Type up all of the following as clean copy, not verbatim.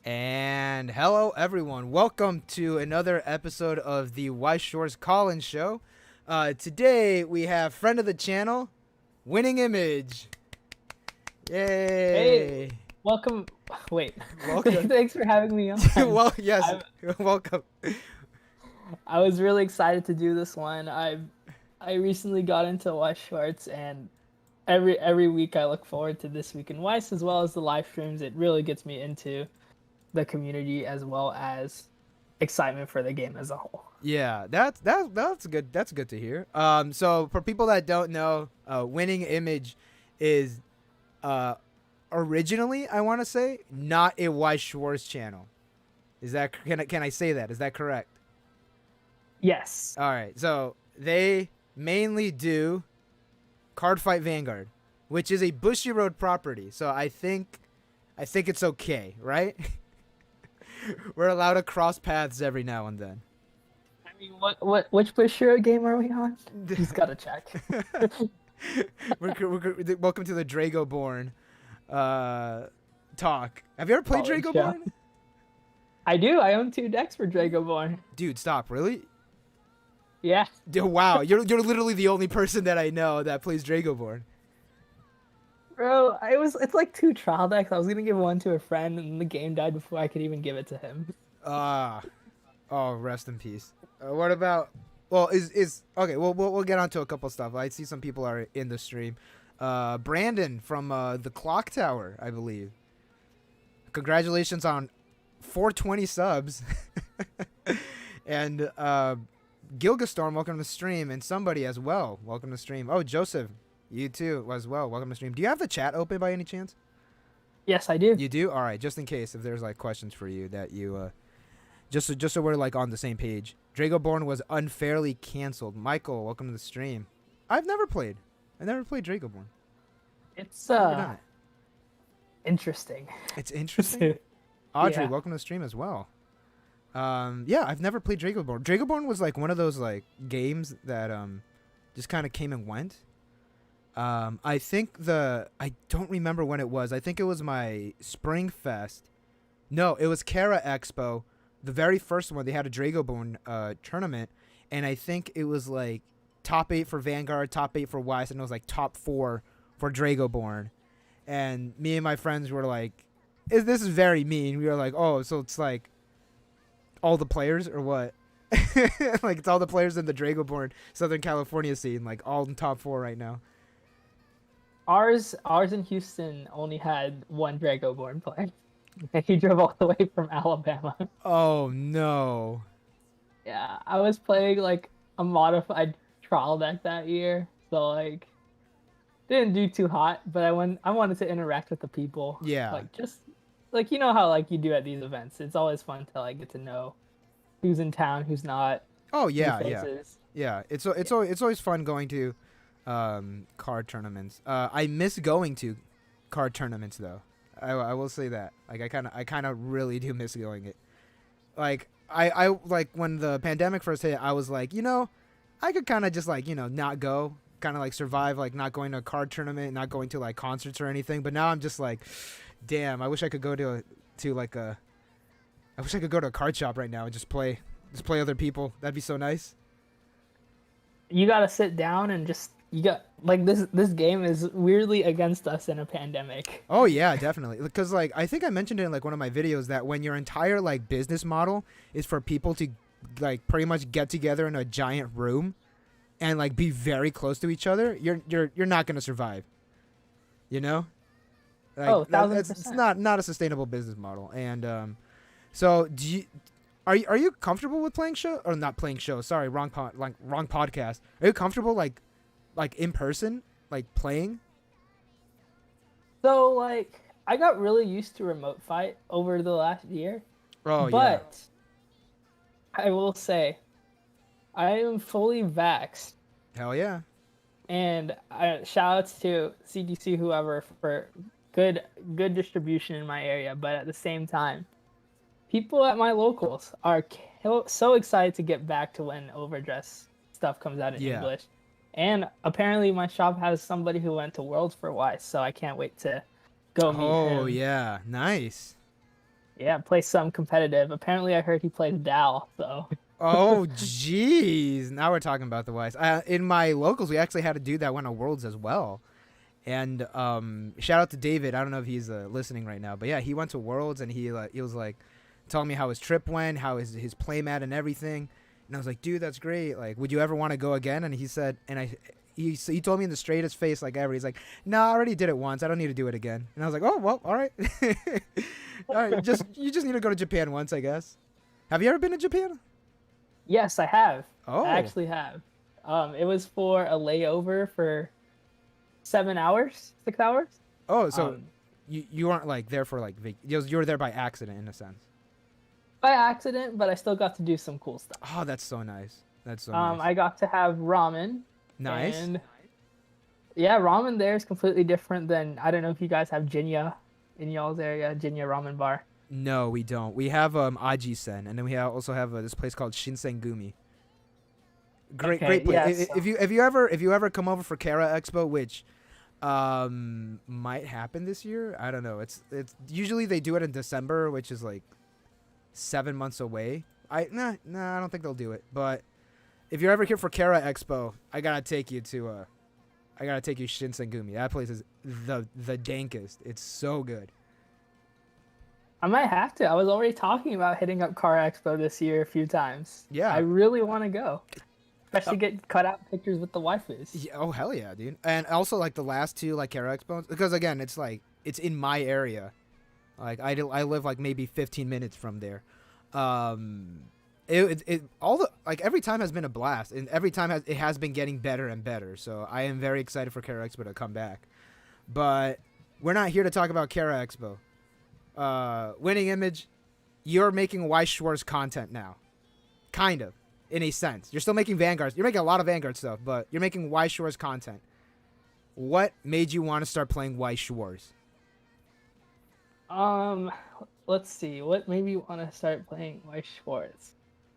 And hello, everyone. Welcome to another episode of the Weiss Schwarz Content show. Today we have friend of the channel, Winning Image. Yay! Hey, welcome. Wait, Welcome. thanks for having me on. Well, yes, welcome. I was really excited to do this one. I recently got into Weiss Schwarz, and every week I look forward to this week in Weiss as well as the live streams. It really gets me into the community as well as excitement for the game as a whole. Yeah, that's good. That's good to hear. So for people that don't know, Winning Image is originally, I want to say, not a Weiss Schwarz channel. Is that can I say that? Is that correct? Yes. All right. So they mainly do Card Fight Vanguard, which is a Bushy Road property. So I think it's okay, right? We're allowed to cross paths every now and then. I mean, which Bushiro game are we on? He's got to check. Welcome to the Dragoborn talk. Have you ever played Dragoborn? I do. I own 2 decks for Dragoborn. Dude, stop. Really? Yeah. Wow, you're literally the only person that I know that plays Dragoborn. Bro, it's like 2 trial decks. I was gonna give one to a friend, and the game died before I could even give it to him. Oh, rest in peace. What about? Well, is okay. We'll get onto a couple stuff. I see some people are in the stream. Brandon from the Clock Tower, I believe. Congratulations on 420 subs. And Gilgastorm, welcome to the stream, and somebody as well, welcome to the stream. Oh, Joseph, you too as well, welcome to the stream. Do you have the chat open by any chance? Yes, I do. You do? All right, just in case if there's like questions for you that you just so we're like on the same page. Dragoborn was unfairly canceled. Michael, welcome to the stream. I never played Dragoborn. It's interesting. It's interesting. Audrey, Yeah. welcome to the stream as well. Yeah, I've never played Dragoborn. Dragoborn was like one of those like games that just kind of came and went. I think I don't remember when it was. I think it was my Spring Fest. No, it was Kara Expo. The very first one, they had a Dragoborn tournament, and I think it was like top 8 for Vanguard, top 8 for Weiss, and it was like top 4 for Dragoborn. And me and my friends were like, this is very mean. We were like, oh, so it's like all the players or what? Like it's all the players in the Dragoborn Southern California scene, like all in top 4 right now. Ours in Houston only had one Dragoborn player. He drove all the way from Alabama. Oh no. Yeah, I was playing like a modified trial deck that year, so like didn't do too hot, but I wanted to interact with the people. Yeah. Like just like you know how like you do at these events. It's always fun to like get to know who's in town, who's not. Oh yeah, new yeah. faces. Yeah, it's always fun going to card tournaments. I miss going to card tournaments though. I will say that. Like I kind of really do miss going it. Like I like when the pandemic first hit, I was like, I could kind of just like, not go, kind of like survive like not going to a card tournament, not going to like concerts or anything. But now I'm just like, damn, I wish I could go to a card shop right now and just play other people. That'd be so nice. You gotta sit down and you got like this game is weirdly against us in a pandemic. Oh yeah, definitely. Because like I think I mentioned it in like one of my videos that when your entire like business model is for people to like pretty much get together in a giant room and like be very close to each other, you're not gonna survive. You know? Like, Oh, 1000%. It's not a sustainable business model. And so are you comfortable with playing show or not playing shows? Sorry, wrong podcast. Are you comfortable like in person, like playing? So like I got really used to remote fight over the last year. Oh, but I will say I am fully vaxxed. Hell yeah. And shout outs to CDC whoever for good distribution in my area, but at the same time people at my locals are so excited to get back to when overdress stuff comes out in English. And apparently my shop has somebody who went to Worlds for Weiss, so I can't wait to go meet him. Oh, yeah. Nice. Yeah, play some competitive. Apparently, I heard he plays Dal, so. Oh, jeez. Now we're talking about the Weiss. In my locals, we actually had a dude that went to Worlds as well. And shout out to David. I don't know if he's listening right now, but yeah, he went to Worlds and he was like telling me how his trip went, how his play mat and everything. And I was like, dude, that's great. Like, would you ever want to go again? And he said, he told me in the straightest face like ever. He's like, no, I already did it once. I don't need to do it again. And I was like, oh well, all right. All right, you just need to go to Japan once, I guess. Have you ever been to Japan? Yes, I have. Oh, I actually have. It was for a layover for 7 hours, 6 hours. Oh, so you weren't like there for like you were there by accident in a sense. By accident, but I still got to do some cool stuff. Oh, that's so nice. That's so nice. I got to have ramen. Nice. And yeah, ramen there is completely different than, I don't know if you guys have Jinya in y'all's area, Jinya Ramen Bar. No, we don't. We have Aji-sen, and then we also have this place called Shinsengumi. Great place. Yeah, If you ever come over for Kara Expo, which might happen this year, I don't know. It's usually they do it in December, which is like 7 months away. I don't think they'll do it. But if you're ever here for Kara Expo, I gotta take you Shinsengumi. That place is the dankest. It's so good. I might have to. I was already talking about hitting up Car Expo this year a few times. Yeah. I really want to go. Especially get cut out pictures with the waifus. Yeah, oh hell yeah, dude. And also like the last two like Kara Expos, because again, it's like it's in my area. Like I live like maybe 15 minutes from there. All the like every time has been a blast, and every time it has been getting better and better. So I am very excited for Kara Expo to come back. But we're not here to talk about Kara Expo. Winning Image, you're making Weiss Schwarz content now, kind of, in a sense. You're still making Vanguard. You're making a lot of Vanguard stuff, but you're making Weiss Schwarz content. What made you want to start playing Weiss Schwarz? Let's see. What made me want to start playing Weiss Schwarz?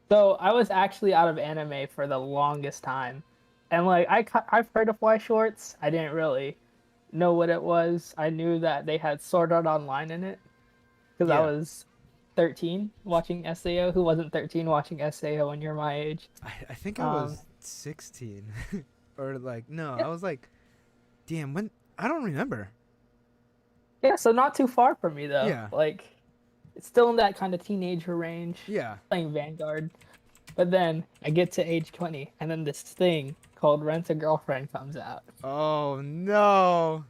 So I was actually out of anime for the longest time, and like I've heard of Weiss Schwarz. I didn't really know what it was. I knew that they had Sword Art Online in it because I was 13 watching SAO. Who wasn't 13 watching SAO when you're my age? I think I was 16, or like no, I was like, damn, when I don't remember. Yeah, so not too far from me though. Yeah. Like, it's still in that kind of teenager range. Yeah. Playing Vanguard. But then I get to age 20, and then this thing called Rent a Girlfriend comes out. Oh no.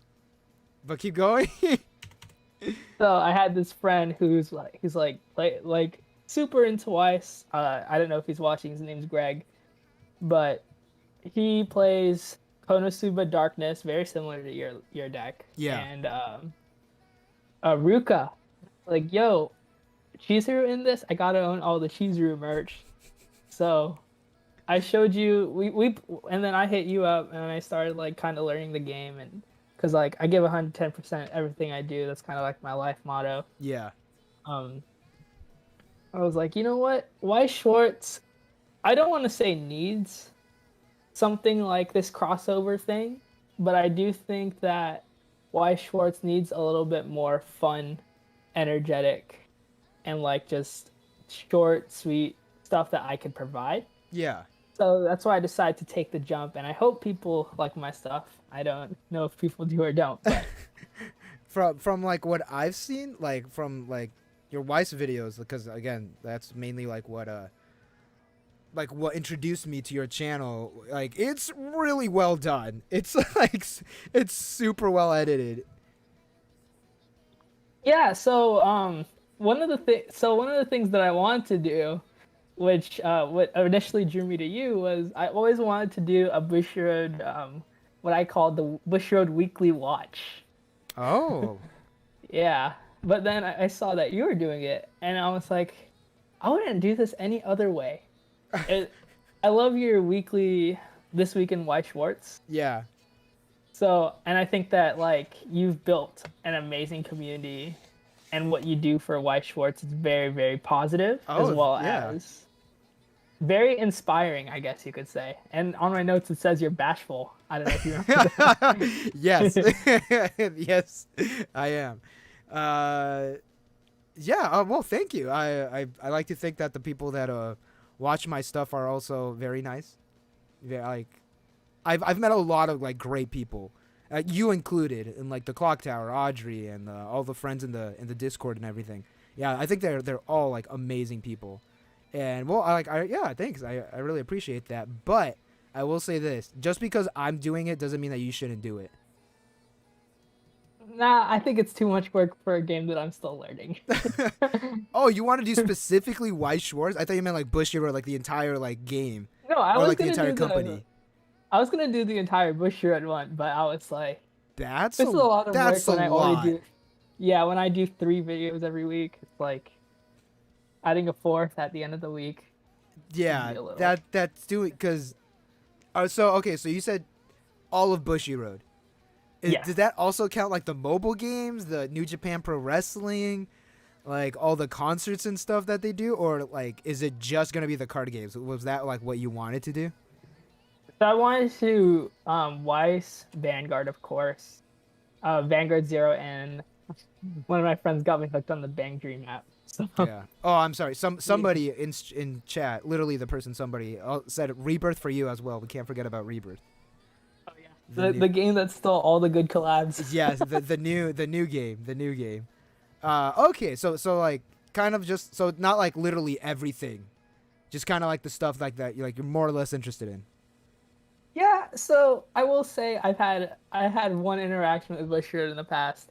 But keep going. So I had this friend who's like super into Weiss. I don't know if he's watching. His name's Greg, but he plays Konosuba Darkness, very similar to your deck. Yeah. And Ruka, like, yo, Chizuru in this? I gotta own all the Chizuru merch. So I showed you we and then I hit you up and I started like kind of learning the game, and because like I give 110% everything I do. That's kind of like my life motto. Yeah. I was like, you know what? Weiss Schwarz, I don't want to say needs something like this crossover thing, but I do think that Weiss Schwarz needs a little bit more fun, energetic, and like just short, sweet stuff that I could provide. Yeah. So that's why I decided to take the jump, and I hope people like my stuff. I don't know if people do or don't, but from like what I've seen, like from like your Weiss videos, because again, that's mainly like what introduced me to your channel. Like, it's really well done. It's like it's super well edited. Yeah. So one of the things that I wanted to do, which what initially drew me to you, was I always wanted to do a Bushiroad, what I called the Bushiroad Weekly Watch. Oh. Yeah, but then I saw that you were doing it, and I was like, I wouldn't do this any other way. I love your weekly This Week in Weiss Schwarz. Yeah. So, and I think that like you've built an amazing community, and what you do for Weiss Schwarz is very, very positive, as well as very inspiring, I guess you could say. And on my notes it says you're bashful. I don't know if you remember that. Yes. Yes, I am. Yeah. Well, thank you. I like to think that the people that watch my stuff are also very nice. Yeah, like I've met a lot of like great people, you included, in like the Clock Tower, Audrey, and all the friends in the Discord and everything. Yeah, I think they're all like amazing people, and well, yeah, thanks. I really appreciate that. But I will say this: just because I'm doing it doesn't mean that you shouldn't do it. Nah, I think it's too much work for a game that I'm still learning. Oh, you want to do specifically Weiss Schwarz? I thought you meant like Bushy or like the entire like game, No, I or was like the gonna entire do the company. I was gonna do the entire Bush at one, but I was like, That's this is a a lot of work that's a when I only lot. do, yeah, when I do 3 videos every week. It's like adding a fourth at the end of the week would be Yeah, a little. that's doing because. So okay, so you said all of Bushy Road. Yes. Did that also count like the mobile games, the New Japan Pro Wrestling, like all the concerts and stuff that they do, or like is it just gonna be the card games? Was that like what you wanted to do? So I wanted to Weiss Vanguard, of course, Vanguard Zero, and one of my friends got me hooked on the Bang Dream app. So Yeah. Oh, I'm sorry. yeah. Somebody in chat, literally the person somebody said Rebirth for you as well. We can't forget about Rebirth. Oh yeah, The new, the game that stole all the good collabs. yes, the new game. Okay, so like kind of just so not like literally everything, just kind of like the stuff like that. You're more or less interested in. Yeah, so I will say I had one interaction with Busher in the past.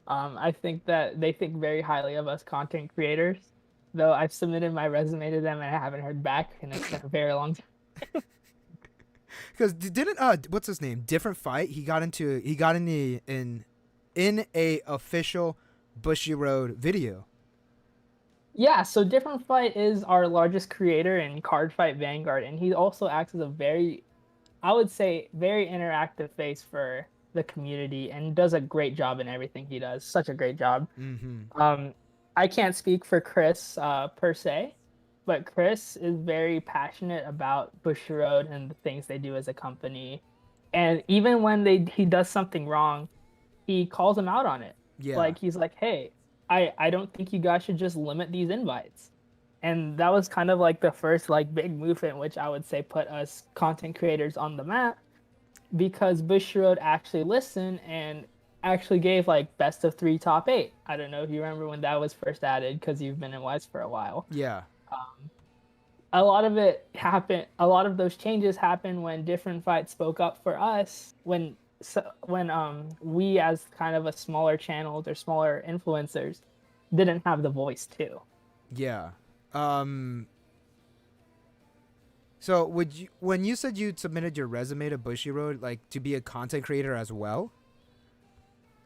I think that they think very highly of us content creators, though I've submitted my resume to them and I haven't heard back, and it's been a very long time. Because didn't what's his name? Different fight. He got in in a official Bushy Road video. Yeah, so Different Fight is our largest creator in Card Fight Vanguard, and he also acts as a very, I would say, very interactive face for the community and does a great job in everything he does. Such a great job. Mm-hmm. Um, I can't speak for Chris per se, but Chris is very passionate about Bush Road and the things they do as a company. And even when he does something wrong, he calls him out on it. Yeah. Like he's like, "Hey, I don't think you guys should just limit these invites." And that was kind of like the first like big movement, which I would say put us content creators on the map because Bush Road actually listened and actually gave like best of three top eight. I don't know if you remember when that was first added because you've been in Weiss for a while. Yeah. A lot of it happened. A lot of those changes happened when Different Fights spoke up for us. When we as kind of a smaller channels or smaller influencers didn't have the voice too. Yeah. So when you said you submitted your resume to Bushy Road, like to be a content creator as well?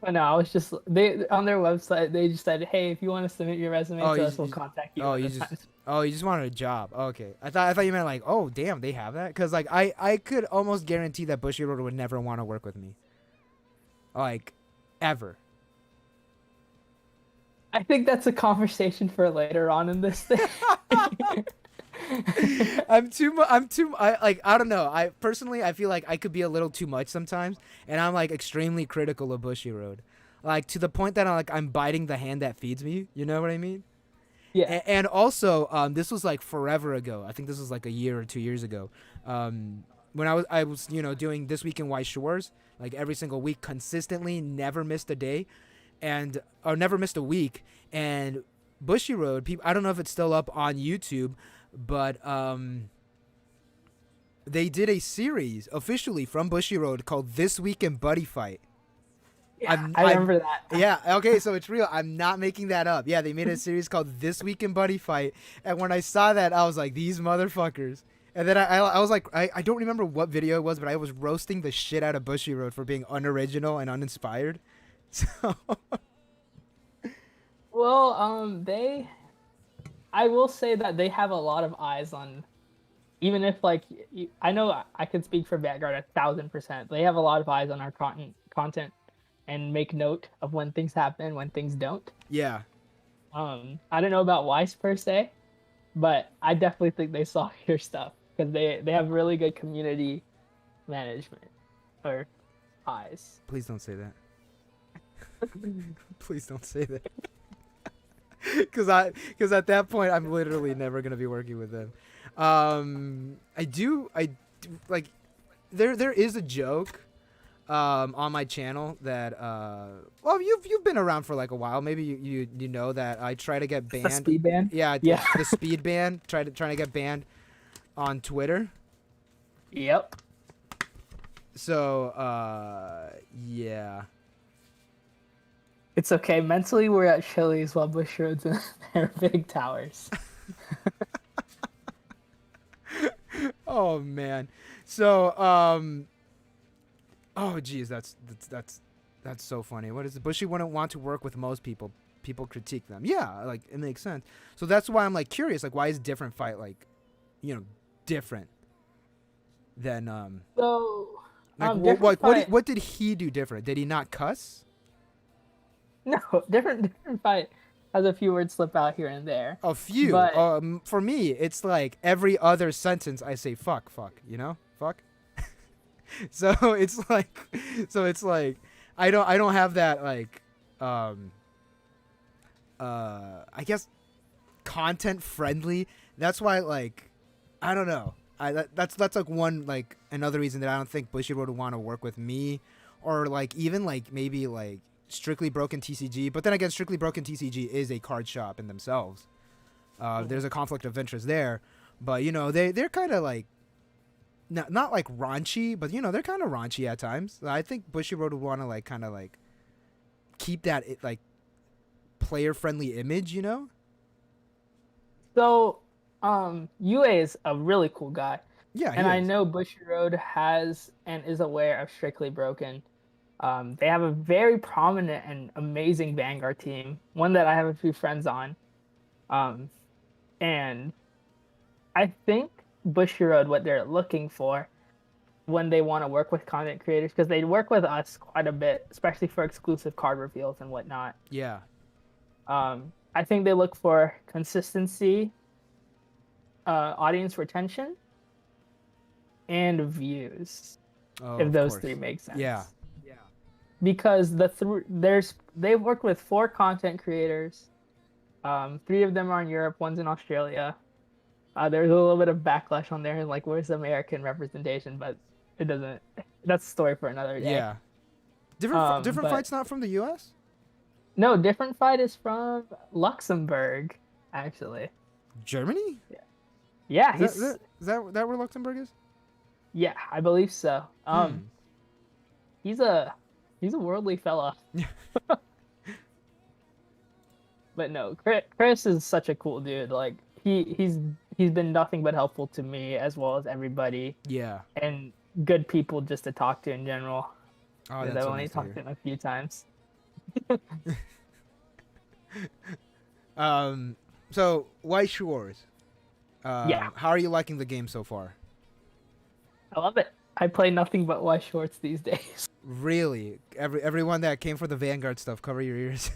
But no, I was just they on their website. They just said, "Hey, if you want to submit your resume Oh, to us, we'll contact you." oh, When you the just, time's you just wanted a job. Okay, I thought you meant like, oh, damn, they have that. Cause like I could almost guarantee that Bushy Road would never want to work with me, like, ever. I think that's a conversation for later on in this thing. I don't know. I personally, I feel like I could be a little too much sometimes, and I'm like extremely critical of Bushy Road, like to the point that I'm biting the hand that feeds me. You know what I mean? Yeah. And also, this was like forever ago. I think this was like a year or 2 years ago. When I was doing This Week in Weiss Schwarz, like every single week consistently, never missed a day, or never missed a week. And Bushy Road, people, I don't know if it's still up on YouTube, but they did a series officially from Bushy Road called This Week in Buddy Fight. Yeah, I remember that. Yeah, okay, so it's real. I'm not making that up. Yeah, they made a series called This Week in Buddy Fight, and when I saw that, I was like, these motherfuckers. And then I was like, I don't remember what video it was, but I was roasting the shit out of Bushy Road for being unoriginal and uninspired. So Well, I will say that they have a lot of eyes on, even if like, I know I could speak for Vanguard 1,000%. They have a lot of eyes on our content and make note of when things happen, when things don't. yeah, I don't know about Weiss per se, but I definitely think they saw your stuff because they have really good community management or eyes. please don't say that. Please don't say that. because at that point I'm literally never gonna be working with them. I do like there is a joke on my channel that well you've been around for like a while, maybe you know that I try to get banned. The speed ban. Yeah, Yeah. the speed ban. Trying to get banned on Twitter. Yep. So yeah. It's okay. Mentally, we're at Chili's while Bush Road's in their big towers. Oh man. So oh geez, that's so funny. What is it? Bushy wouldn't want to work with most people. People critique them. Yeah, like it makes sense. So that's why I'm like curious. Like, why is different fight like, different than So, like what did he do different? Did he not cuss? No, different fight has a few words slip out here and there. A few. But for me, it's like every other sentence I say fuck, fuck. Fuck. So it's like I don't have that like I guess content friendly. That's why like I don't know. That's like one like another reason that I don't think Bushy would want to work with me, or like even like maybe like Strictly Broken TCG. But then again, Strictly Broken TCG is a card shop in themselves. There's a conflict of interest there, but they're kind of like not like raunchy, but they're kind of raunchy at times. I think Bushy Road would want to like kind of like keep that like player friendly image. So, UA is a really cool guy. Yeah, and I know Bushy Road has and is aware of Strictly Broken. They have a very prominent and amazing Vanguard team, one that I have a few friends on. And I think Bushy Road, what they're looking for when they want to work with content creators, because they work with us quite a bit, especially for exclusive card reveals and whatnot. Yeah. I think they look for consistency, audience retention, and views. If those three make sense. Yeah. Because they've worked with 4 content creators. 3 of them are in Europe, one's in Australia. There's a little bit of backlash on there, and like, where's the American representation? But it doesn't. That's a story for another day. Yeah. Different fights not from the U.S. No, different fight is from Luxembourg, actually. Germany? Yeah. Is that where Luxembourg is? Yeah, I believe so. He's a worldly fella. But no, Chris is such a cool dude. Like he's been nothing but helpful to me as well as everybody. Yeah. And good people just to talk to in general. Oh, that's I've only talked to him a few times. So Weiss Schwarz. Yeah. How are you liking the game so far? I love it. I play nothing but Weiss Schwarz these days. Really? Everyone that came for the Vanguard stuff, cover your ears.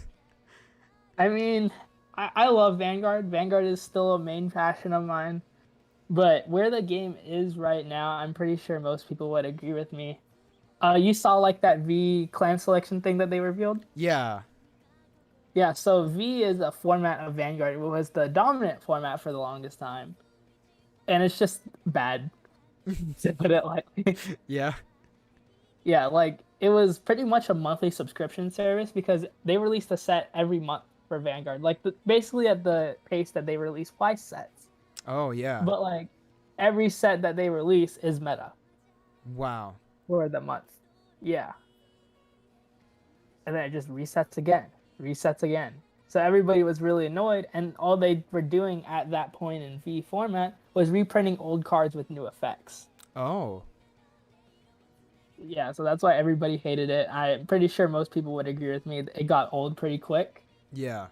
I mean, I love Vanguard. Vanguard is still a main passion of mine. But where the game is right now, I'm pretty sure most people would agree with me. You saw like that V clan selection thing that they revealed? Yeah. Yeah, so V is a format of Vanguard. It was the dominant format for the longest time. And it's just bad, to put it lightly. Yeah. Yeah, like, it was pretty much a monthly subscription service because they released a set every month for Vanguard. Like, basically at the pace that they release Weiss sets. Oh, yeah. But, like, every set that they release is meta. Wow. For the month. Yeah. And then it just resets again. So everybody was really annoyed, and all they were doing at that point in V format was reprinting old cards with new effects. Oh. Yeah, so that's why everybody hated it. I'm pretty sure most people would agree with me. It got old pretty quick. Yeah.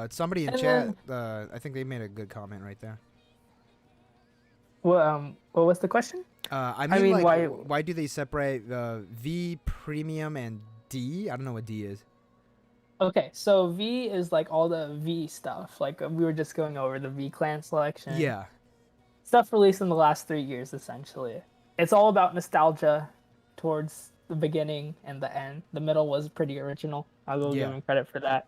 Somebody in chat, I think they made a good comment right there. Well, what was the question? I mean like, why do they separate V, Premium, and D? I don't know what D is. Okay, so V is like all the V stuff. Like we were just going over the V clan selection. Yeah. Stuff released in the last 3 years, essentially. It's all about nostalgia towards the beginning and the end. The middle was pretty original. I will give them credit for that.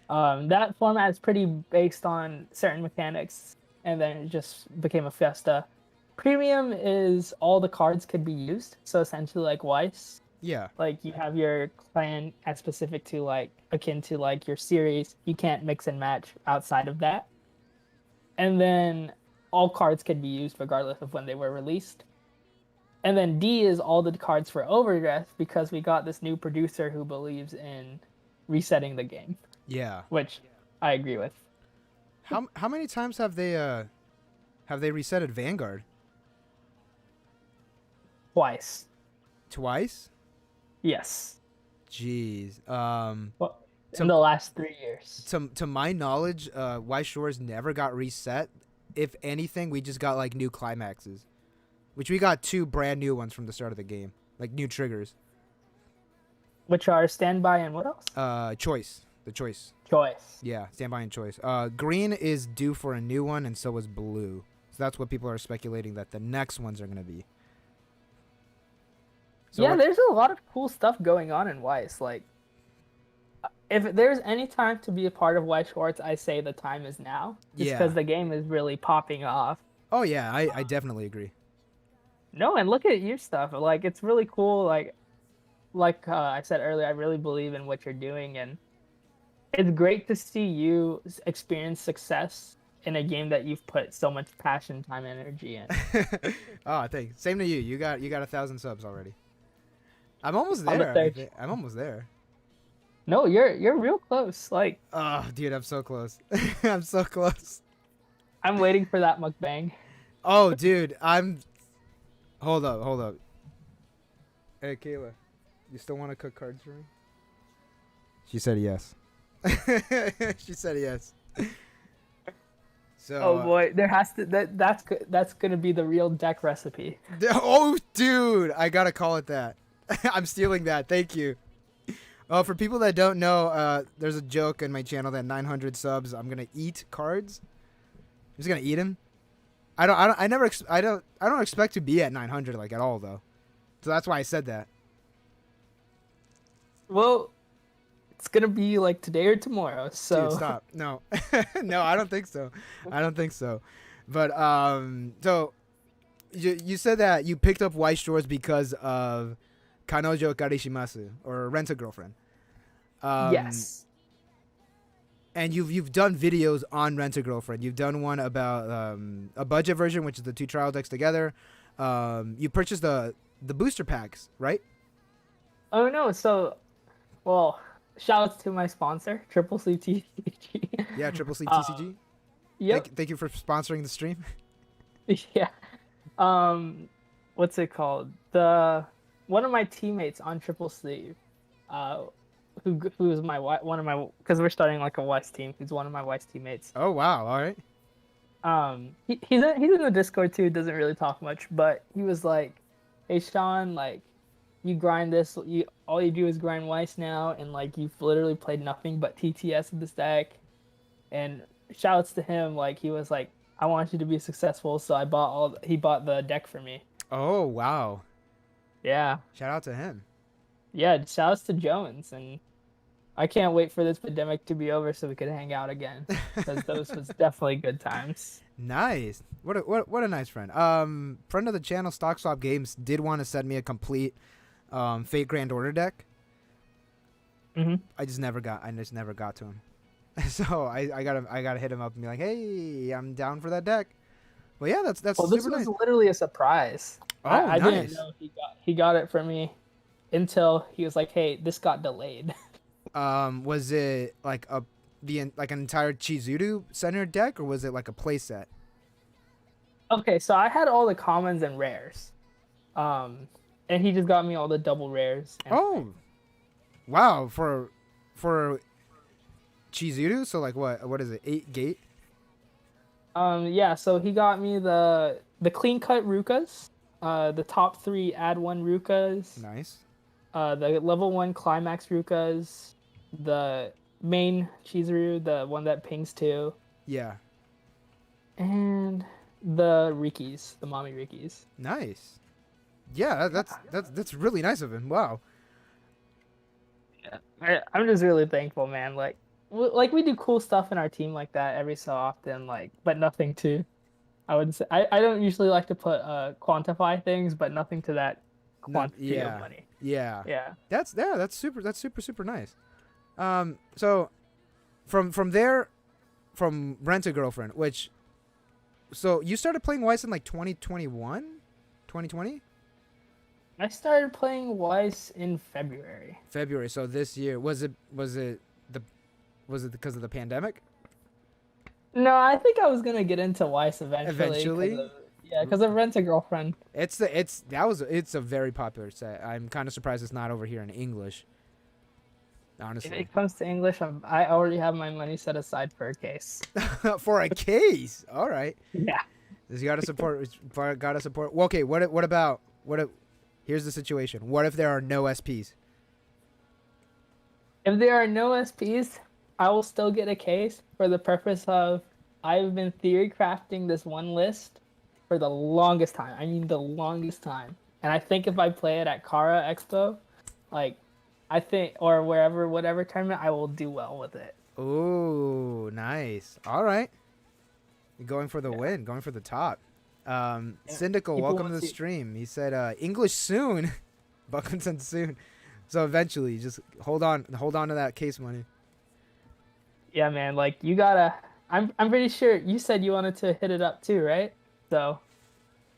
That format is pretty based on certain mechanics, and then it just became a Fiesta. Premium is all the cards could be used, so essentially like Weiss. Yeah. Like you have your clan as specific to like akin to like your series. You can't mix and match outside of that. And then all cards can be used regardless of when they were released. And then D is all the cards for Overdress because we got this new producer who believes in resetting the game, Yeah. which I agree with. How many times have they resetted Vanguard? Twice. Twice? Yes. Jeez. Well, in the last 3 years. To my knowledge, Weiss Schwarz never got reset. If anything, we just got like new climaxes, which we got 2 brand new ones from the start of the game, like new triggers. Which are Standby and what else? Choice. The choice. Choice. Yeah, Standby and choice. Green is due for a new one, and so is blue. So that's what people are speculating that the next ones are gonna be. So Yeah, there's a lot of cool stuff going on in Weiss. Like, if there's any time to be a part of Weiss Schwarz, I say the time is now. Just Yeah. because the game is really popping off. Oh yeah, I definitely agree. No, and look at your stuff. Like, it's really cool. Like I said earlier, I really believe in what you're doing, and it's great to see you experience success in a game that you've put so much passion, time, and energy in. Oh, thanks. Same to you. You got 1,000 subs already. I'm almost On the there. third. I'm almost there. No, you're real close. Like, Oh, dude, I'm so close. I'm so close. I'm waiting for that mukbang. Oh, dude, Hold up. Hey, Kayla, you still want to cook cards for me? She said yes. She said yes. So. Oh boy, there has to that's gonna be the real deck recipe. Oh, dude, I gotta call it that. I'm stealing that. Thank you. Oh, for people that don't know, there's a joke in my channel that 900 subs, I'm gonna eat cards. I'm just gonna eat them. I don't expect to be at 900 like at all though. So that's why I said that. Well, it's gonna be like today or tomorrow. So Dude, stop. No, no, I don't think so. I don't think so. But so you said that you picked up Weiss Schwarz because of Kanojo Karishimasu or Rent a Girlfriend. yes. And you've done videos on Rent a Girlfriend. You've done one about a budget version, which is the 2 trial decks together. You purchased the booster packs, right? Oh no, so well, shout out to my sponsor, Triple C TCG. Yeah, Triple C TCG. Yep. Thank you for sponsoring the stream. Yeah. What's it called? One of my teammates on Triple C, who is because we're starting like a Weiss team. He's one of my Weiss teammates. Oh wow! All right. He's in the Discord too. Doesn't really talk much, but he was like, "Hey Sean, like, you grind this. All you do is grind Weiss now, and like you've literally played nothing but TTS in this deck." And shouts to him. Like he was like, "I want you to be successful," so he bought the deck for me. Oh wow! Yeah. Shout out to him. Yeah, shouts to Jones, and I can't wait for this pandemic to be over so we could hang out again, because those was definitely good times. Nice. What a nice friend. Friend of the channel, Stock Swap Games, did want to send me a complete Fate Grand Order deck. Mm-hmm. I just never got to him. So I gotta hit him up and be like, hey, I'm down for that deck. Well, yeah, that's Well, this super was nice. literally a surprise. Oh, I nice. didn't know he got it for me until he was like, "Hey, this got delayed." Was it like an entire Chizuru center deck, or was it like a playset? Okay, so I had all the commons and rares, and he just got me all the double rares. Oh, wow! For Chizuru, so like what is it? 8 gate? Yeah. So he got me the clean cut Rukas, the top 3 add 1 Rukas, Nice. the level 1 climax Rukas, the main Chizuru, the one that pings 2, Yeah. and the Rikis, the mommy Rikis. Nice. Yeah, that's really nice of him. Wow. Yeah, I'm just really thankful, man. Like, like we do cool stuff in our team like that every so often, like, but nothing too. I would say I don't usually like to put quantify things, but nothing to that Not quantity of yeah, money. yeah. Yeah. That's super nice. So from there, from Rent a Girlfriend, which, so you started playing Weiss in like 2021, 2020. I started playing Weiss in February. February. So this year, was it because of the pandemic? No, I think I was gonna get into Weiss eventually. Eventually, Because of Rent a Girlfriend. it's a very popular set. I'm kind of surprised it's not over here in English. If Honestly, it comes to English, I already have my money set aside for a case. for a case. All right, Yeah. you gotta support. Gotta support. Well, okay, what about what? Here's the situation. What if there are no SPs? If there are no SPs, I will still get a case for the purpose of I've been theory crafting this one list for the longest time. I mean, the longest time. And I think if I play it at Kara Expo, like, I think, or wherever, whatever tournament, I will do well with it. Ooh, nice. All right. You're going for the win, going for the top. Syndical, People welcome to want the to- stream. He said English soon. Buckington soon. So eventually, just hold on to that case money. Yeah, man, like, you gotta. I'm pretty sure you said you wanted to hit it up too, right? So,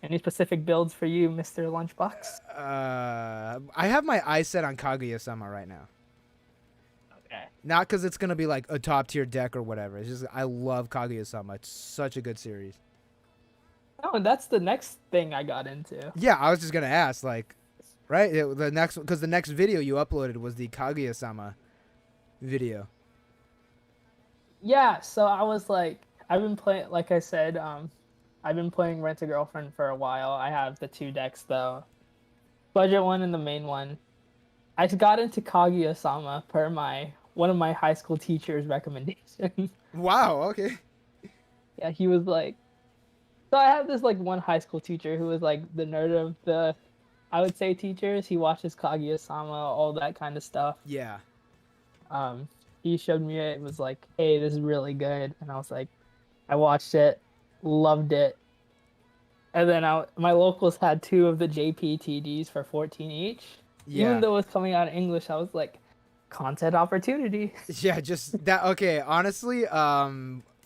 any specific builds for you, Mr. Lunchbox? I have my eyes set on Kaguya-sama right now. Okay. Not because it's gonna be like a top tier deck or whatever. It's just I love Kaguya-sama. It's such a good series. Oh, and that's the next thing I got into. Yeah, I was just gonna ask, like, right? The next video you uploaded was the Kaguya-sama video. Yeah, so I was like, I've been playing, like I said, I've been playing Rent a Girlfriend for a while. I have the 2 decks though, budget one and the main one. I got into Kaguya-sama per one of my high school teachers' recommendations. Wow. Okay. Yeah, he was like, so I have this like one high school teacher who was like the nerd of the, I would say, teachers. He watches Kaguya-sama, all that kind of stuff. Yeah. He showed me it. It was like, hey, this is really good, and I was like, I watched it, loved it, and then my locals had 2 of the JPTDs for 14 each. Yeah. Even though it was coming out in English, I was like, content opportunity. Yeah, just that. Okay, honestly,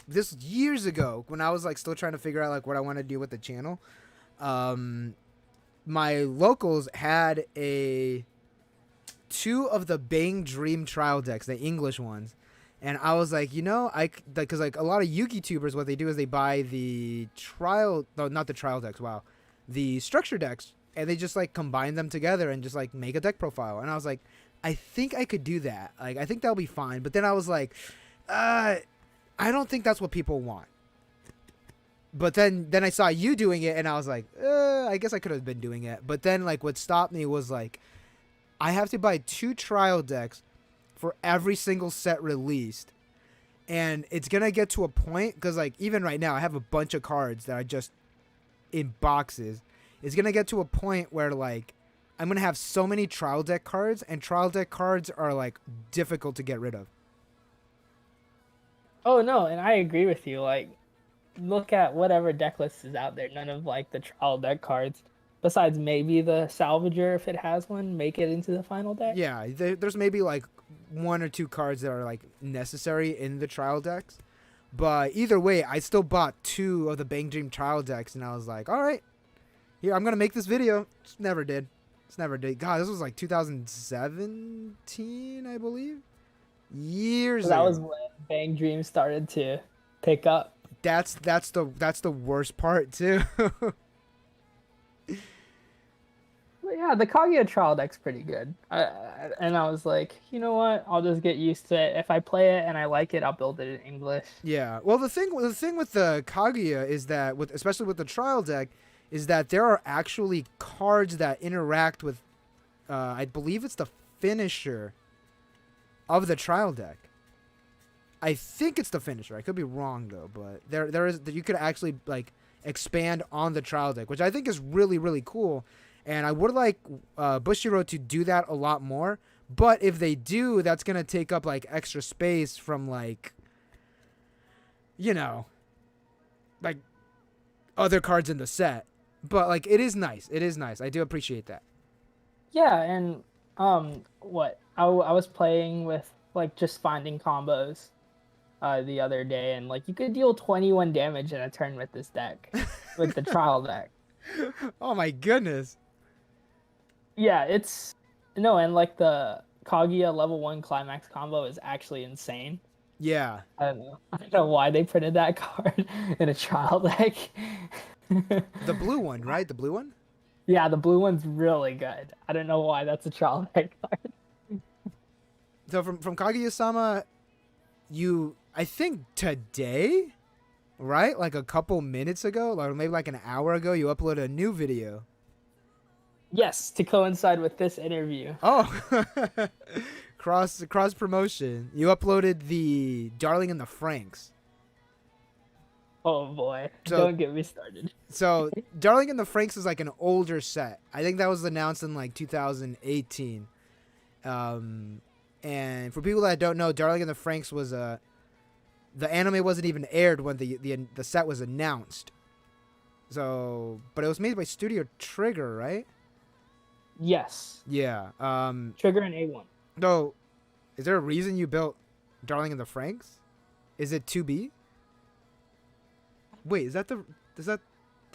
this years ago when I was like still trying to figure out like what I want to do with the channel, my locals had 2 of the Bang Dream trial decks, the English ones, and I was like, because like a lot of Yugi tubers, what they do is they buy the not the trial decks, wow, the structure decks, and they just like combine them together and just like make a deck profile. And I was like, I think I could do that. Like, I think that'll be fine. But then I was like, I don't think that's what people want. But then I saw you doing it, and I was like, I guess I could have been doing it. But then like what stopped me was like, I have to buy 2 trial decks for every single set released. And it's going to get to a point, because like even right now I have a bunch of cards that I just in boxes. It's going to get to a point where like I'm going to have so many trial deck cards, and trial deck cards are like difficult to get rid of. Oh no, and I agree with you. Like, look at whatever deck list is out there. None of like the trial deck cards, besides maybe the Salvager, if it has one, make it into the final deck. Yeah, there's maybe like 1 or 2 cards that are like necessary in the trial decks. But either way, I still bought 2 of the Bang Dream trial decks, and I was like, all right, here, I'm going to make this video. Just never did. God, this was like 2017, I believe. Years So that ago. was when Bang Dream started to pick up. That's the worst part too. But yeah, the Kaguya trial deck's pretty good. And I was like, you know what? I'll just get used to it. If I play it and I like it, I'll build it in English. Yeah. Well, the thing with the Kaguya is that especially with the trial deck is that there are actually cards that interact with I believe it's the finisher of the trial deck. I think it's the finisher. I could be wrong though, but there is you could actually like expand on the trial deck, which I think is really really cool. And I would like Bushiro to do that a lot more. But if they do, that's gonna take up like extra space from like, you know, like other cards in the set. But like it is nice. It is nice. I do appreciate that. Yeah, and what I was playing with like just finding combos the other day, and like you could deal 21 damage in a turn with this deck, with the trial deck. Oh my goodness. Yeah, it's no, and like the Kaguya level 1 climax combo is actually insane. Yeah. I don't know. I don't know why they printed that card in a trial deck. The blue one, right? The blue one? Yeah, the blue one's really good. I don't know why that's a trial deck card. So from Kaguya-sama, I think today, right? Like a couple minutes ago, or maybe like an hour ago, you uploaded a new video. Yes, to coincide with this interview. Oh, cross promotion. You uploaded the Darling in the Franxx. Oh boy, So- don't get me started. So Darling in the Franxx is like an older set. I think that was announced in like 2018. And for people that don't know, Darling in the Franxx was the anime wasn't even aired when the set was announced. So, but it was made by Studio Trigger, right? Yes, Yeah. Trigger and A1. Though, is there a reason you built Darling in the Franxx? Is it 2B? Wait, did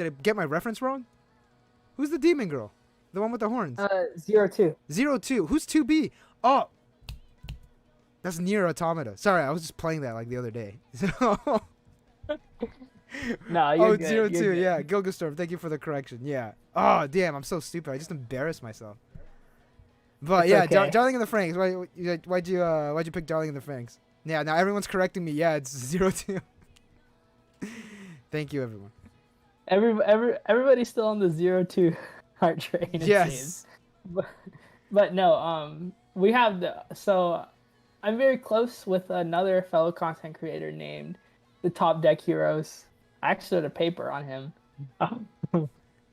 I get my reference wrong? Who's the demon girl? The one with the horns? 02. 02. Who's 2B? Oh, that's Nier Automata. Sorry, I was just playing that like the other day. So, No, you're oh, good. 02. You're good. Yeah, Gilgastorm. Thank you for the correction. Yeah. Oh, damn, I'm so stupid. I just embarrassed myself. But It's yeah, okay. Darling in the Franxx. Why'd you pick Darling in the Franxx? Yeah, now everyone's correcting me. Yeah, it's 02. Thank you, everyone. Everybody's still on the 02 heart train. It Yes. seems. But no, we have so I'm very close with another fellow content creator named the Top Deck Heroes. I actually wrote a paper on him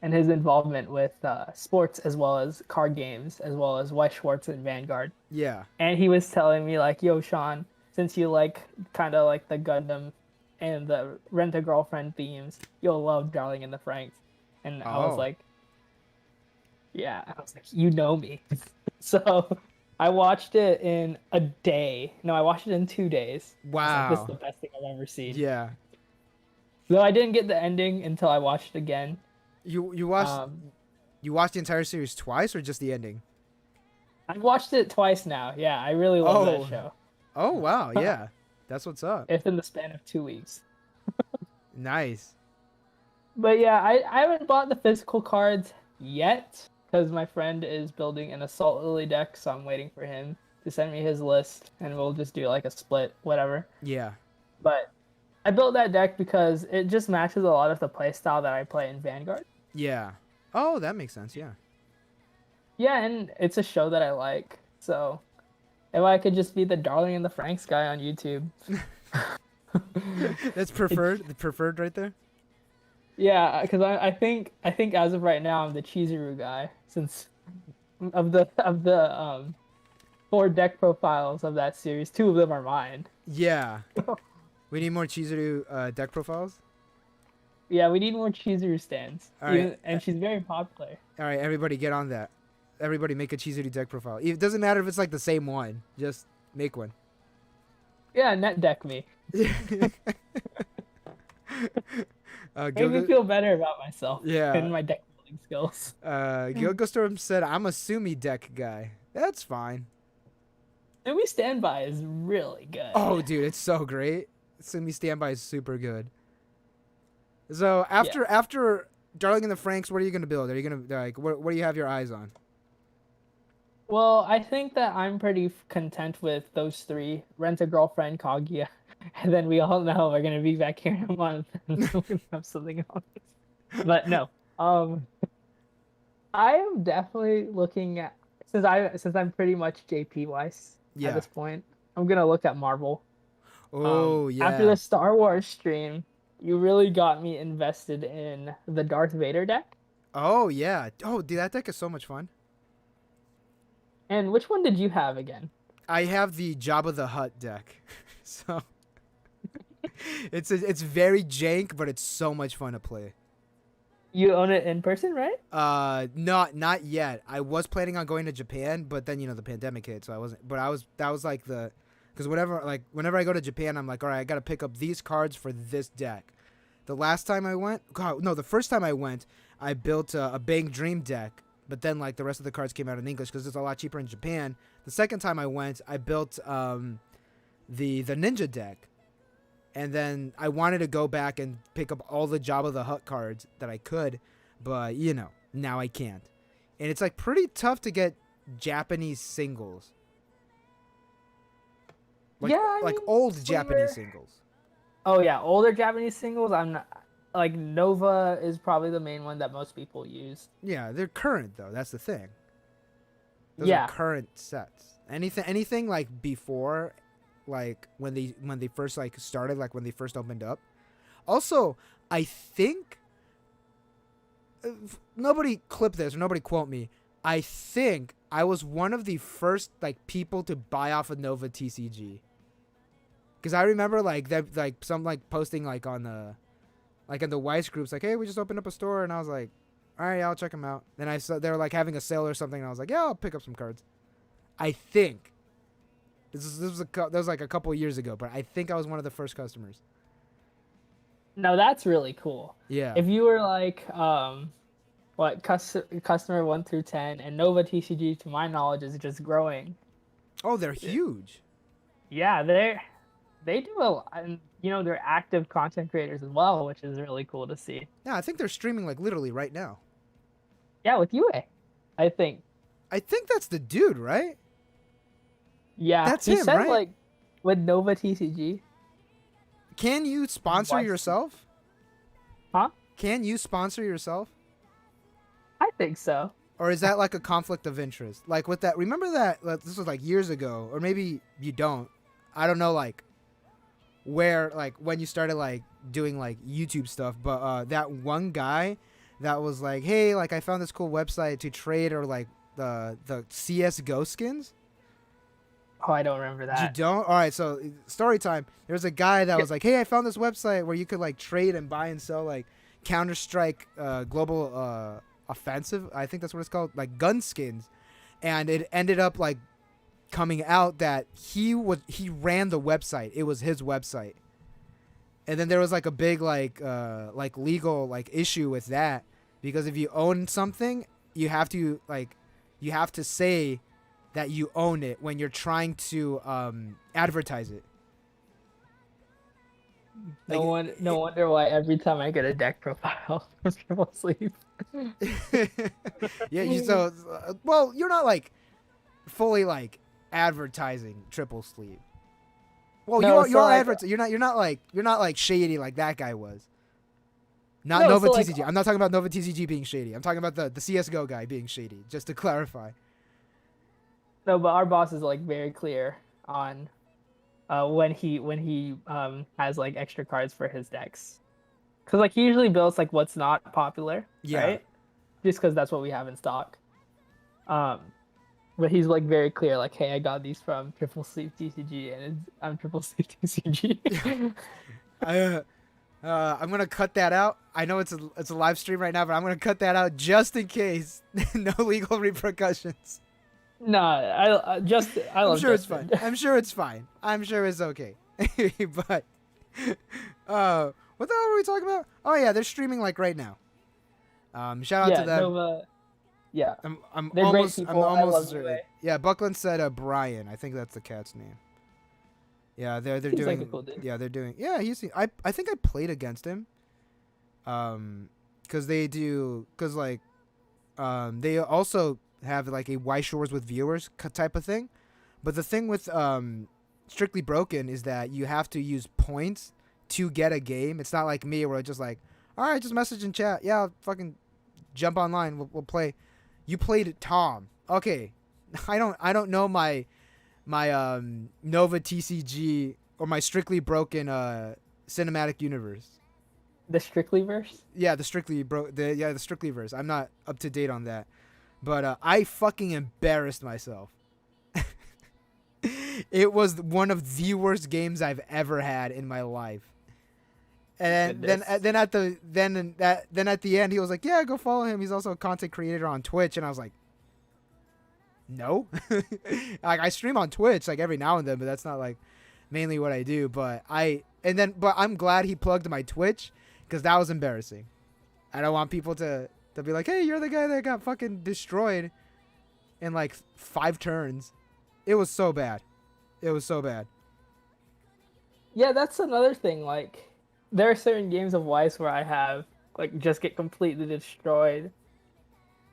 and his involvement with sports as well as card games, as well as Weiss Schwarz and Vanguard. Yeah. And he was telling me like, "Yo, Sean, since you like kind of like the Gundam and the Rent-A-Girlfriend themes, you'll love Darling in the Franxx." And I was Oh. like, "Yeah," I was like, "You know me." So I watched it in a day. No, I watched it in 2 days. I was like, this is Wow. the best thing I've ever seen. Yeah. Though I didn't get the ending until I watched it again. You watched Um, you watched the entire series twice or just the ending? I've watched it twice now. Yeah, I really love Oh. that show. Oh wow, yeah. That's what's up. It's in the span of 2 weeks. Nice. But yeah, I haven't bought the physical cards yet because my friend is building an Assault Lily deck, so I'm waiting for him to send me his list and we'll just do like a split, whatever. Yeah. But I built that deck because it just matches a lot of the playstyle that I play in Vanguard. Yeah. Oh, that makes sense. Yeah. Yeah, and it's a show that I like. So if I could just be the Darling in the Franxx guy on YouTube. That's preferred. The preferred right there. Yeah, because I think as of right now I'm the Chizuru guy since of the 4 deck profiles of that series, 2 of them are mine. Yeah. We need more Chizuru deck profiles. Yeah, we need more Chizuru stands. All right. And she's very popular. All right, everybody, get on that. Everybody, make a Chizuru deck profile. It doesn't matter if it's like the same one. Just make one. Yeah, net deck me. Make me Gilga, feel better about myself Yeah. and my deck building skills. Gilgastorm said, "I'm a Sumi deck guy." That's fine. Sumi Standby is really good. Oh, dude, it's so great. Sumi Standby is super good. So after Darling in the Franxx, what are you gonna build? Are you gonna like what do you have your eyes on? Well, I think that I'm pretty content with those 3: Rent-A-Girlfriend, Kaguya, and then we all know we're gonna be back here in a month and we're gonna have something else. But no, I am definitely looking at since I'm pretty much JP Weiss Yeah. at this point. I'm gonna look at Marvel. Oh yeah. After the Star Wars stream, you really got me invested in the Darth Vader deck. Oh yeah. Oh, dude, that deck is so much fun. And which one did you have again? I have the Jabba the Hutt deck. So it's very jank, but it's so much fun to play. You own it in person, right? Not yet. I was planning on going to Japan, but then the pandemic hit, so I wasn't. But that was like because whenever I go to Japan, I'm like, all right, I gotta pick up these cards for this deck. The last time I went, the first time I went, I built a Bang Dream deck, but then like the rest of the cards came out in English because it's a lot cheaper in Japan. The second time I went, I built the Ninja deck. And then I wanted to go back and pick up all the Jabba the Hutt cards that I could, but now I can't. And it's like pretty tough to get Japanese singles. Like, Yeah, old Japanese singles. Oh yeah, older Japanese singles. I'm not like Nova is probably the main one that most people use. Yeah, they're current though. That's the thing. Those Yeah. are current sets. Anything like before, like when they first like started, like when they first opened up. Also, I think nobody clip this or nobody quote me. I think I was one of the first like people to buy off of Nova TCG. Because I remember like that like some like posting like on the like in the Weiss groups like, hey, we just opened up a store, and I was like, all right, I'll check them out. Then I saw they were like having a sale or something, and I was like, yeah, I'll pick up some cards. I think this was like a couple years ago, but I think I was one of the first customers. No, that's really cool. Yeah. If you were like customer 1 through 10, and Nova TCG, to my knowledge, is just growing. Oh, they're huge. Yeah, they do a lot, and they're active content creators as well, which is really cool to see. Yeah, I think they're streaming like literally right now. Yeah, with UA, I think. I think that's the dude, right? Yeah, That's he him, said, right? like with Nova TCG. Can you sponsor Weiss- yourself? Huh? Can you sponsor yourself? I think so. Or is that like a conflict of interest? Like with that, remember that this was like years ago, or maybe you don't. I don't know, like where, like when you started like doing like YouTube stuff, but that one guy that was like, hey, like I found this cool website to trade or like the CS:GO skins. Oh, I don't remember that. You don't? All right, so story time. There was a guy that was like, hey, I found this website where you could like trade and buy and sell like Counter-Strike Global Offensive. I think that's what it's called, like gun skins. And it ended up like coming out that he ran the website. It was his website. And then there was like a big like legal like issue with that, because if you own something, you have to say that you own it when you're trying to advertise it. No wonder why every time I get a deck profile from Triple Sleep. Yeah, well, you're not like fully like advertising Triple Sleep. Well, No, you're like, you're not like shady like that guy was. Not No, Nova so, like, TCG. I'm not talking about Nova TCG being shady. I'm talking about the CS:GO guy being shady. Just to clarify. No, but our boss is like very clear on when he has like extra cards for his decks, because like he usually builds like what's not popular, Yeah. right? Just because that's what we have in stock. But he's like very clear, like, hey, I got these from Triple Sleep TCG, and I'm Triple Sleep TCG. I'm gonna cut that out. I know it's a live stream right now, but I'm gonna cut that out just in case. No legal repercussions. No, I love I'm sure it's Justin. fine. I'm sure it's fine. I'm sure it's okay. But what the hell were we talking about? Oh yeah, they're streaming like right now. Shout out to them. Nova. Yeah, I'm they're almost great people. I'm I almost love certain. UA. Yeah, Buckland said Brian. I think that's the cat's name. Yeah, they're Seems doing. like a cool dude. Yeah, they're doing. Yeah, I think I played against him. Because they also have like a Weiss Schwarz with viewers type of thing, but the thing with Strictly Broken is that you have to use points to get a game. It's not like me where it's just like, all right, just message in chat. Yeah, I'll fucking jump online. We'll play. You played Tom. Okay, I don't know my Nova TCG or my Strictly Broken cinematic universe. The Strictly verse. Yeah, the Strictly verse. I'm not up to date on that. But I fucking embarrassed myself. It was one of the worst games I've ever had in my life. And then at the end he was like, yeah, go follow him. He's also a content creator on Twitch. And I was like, no. Like, I stream on Twitch like every now and then, but that's not like mainly what I do. But I'm glad he plugged my Twitch, because that was embarrassing. I don't want people to be like, hey, you're the guy that got fucking destroyed in like 5 turns. It was so bad. It was so bad. Yeah, that's another thing. Like, there are certain games of Weiss where I have like just get completely destroyed,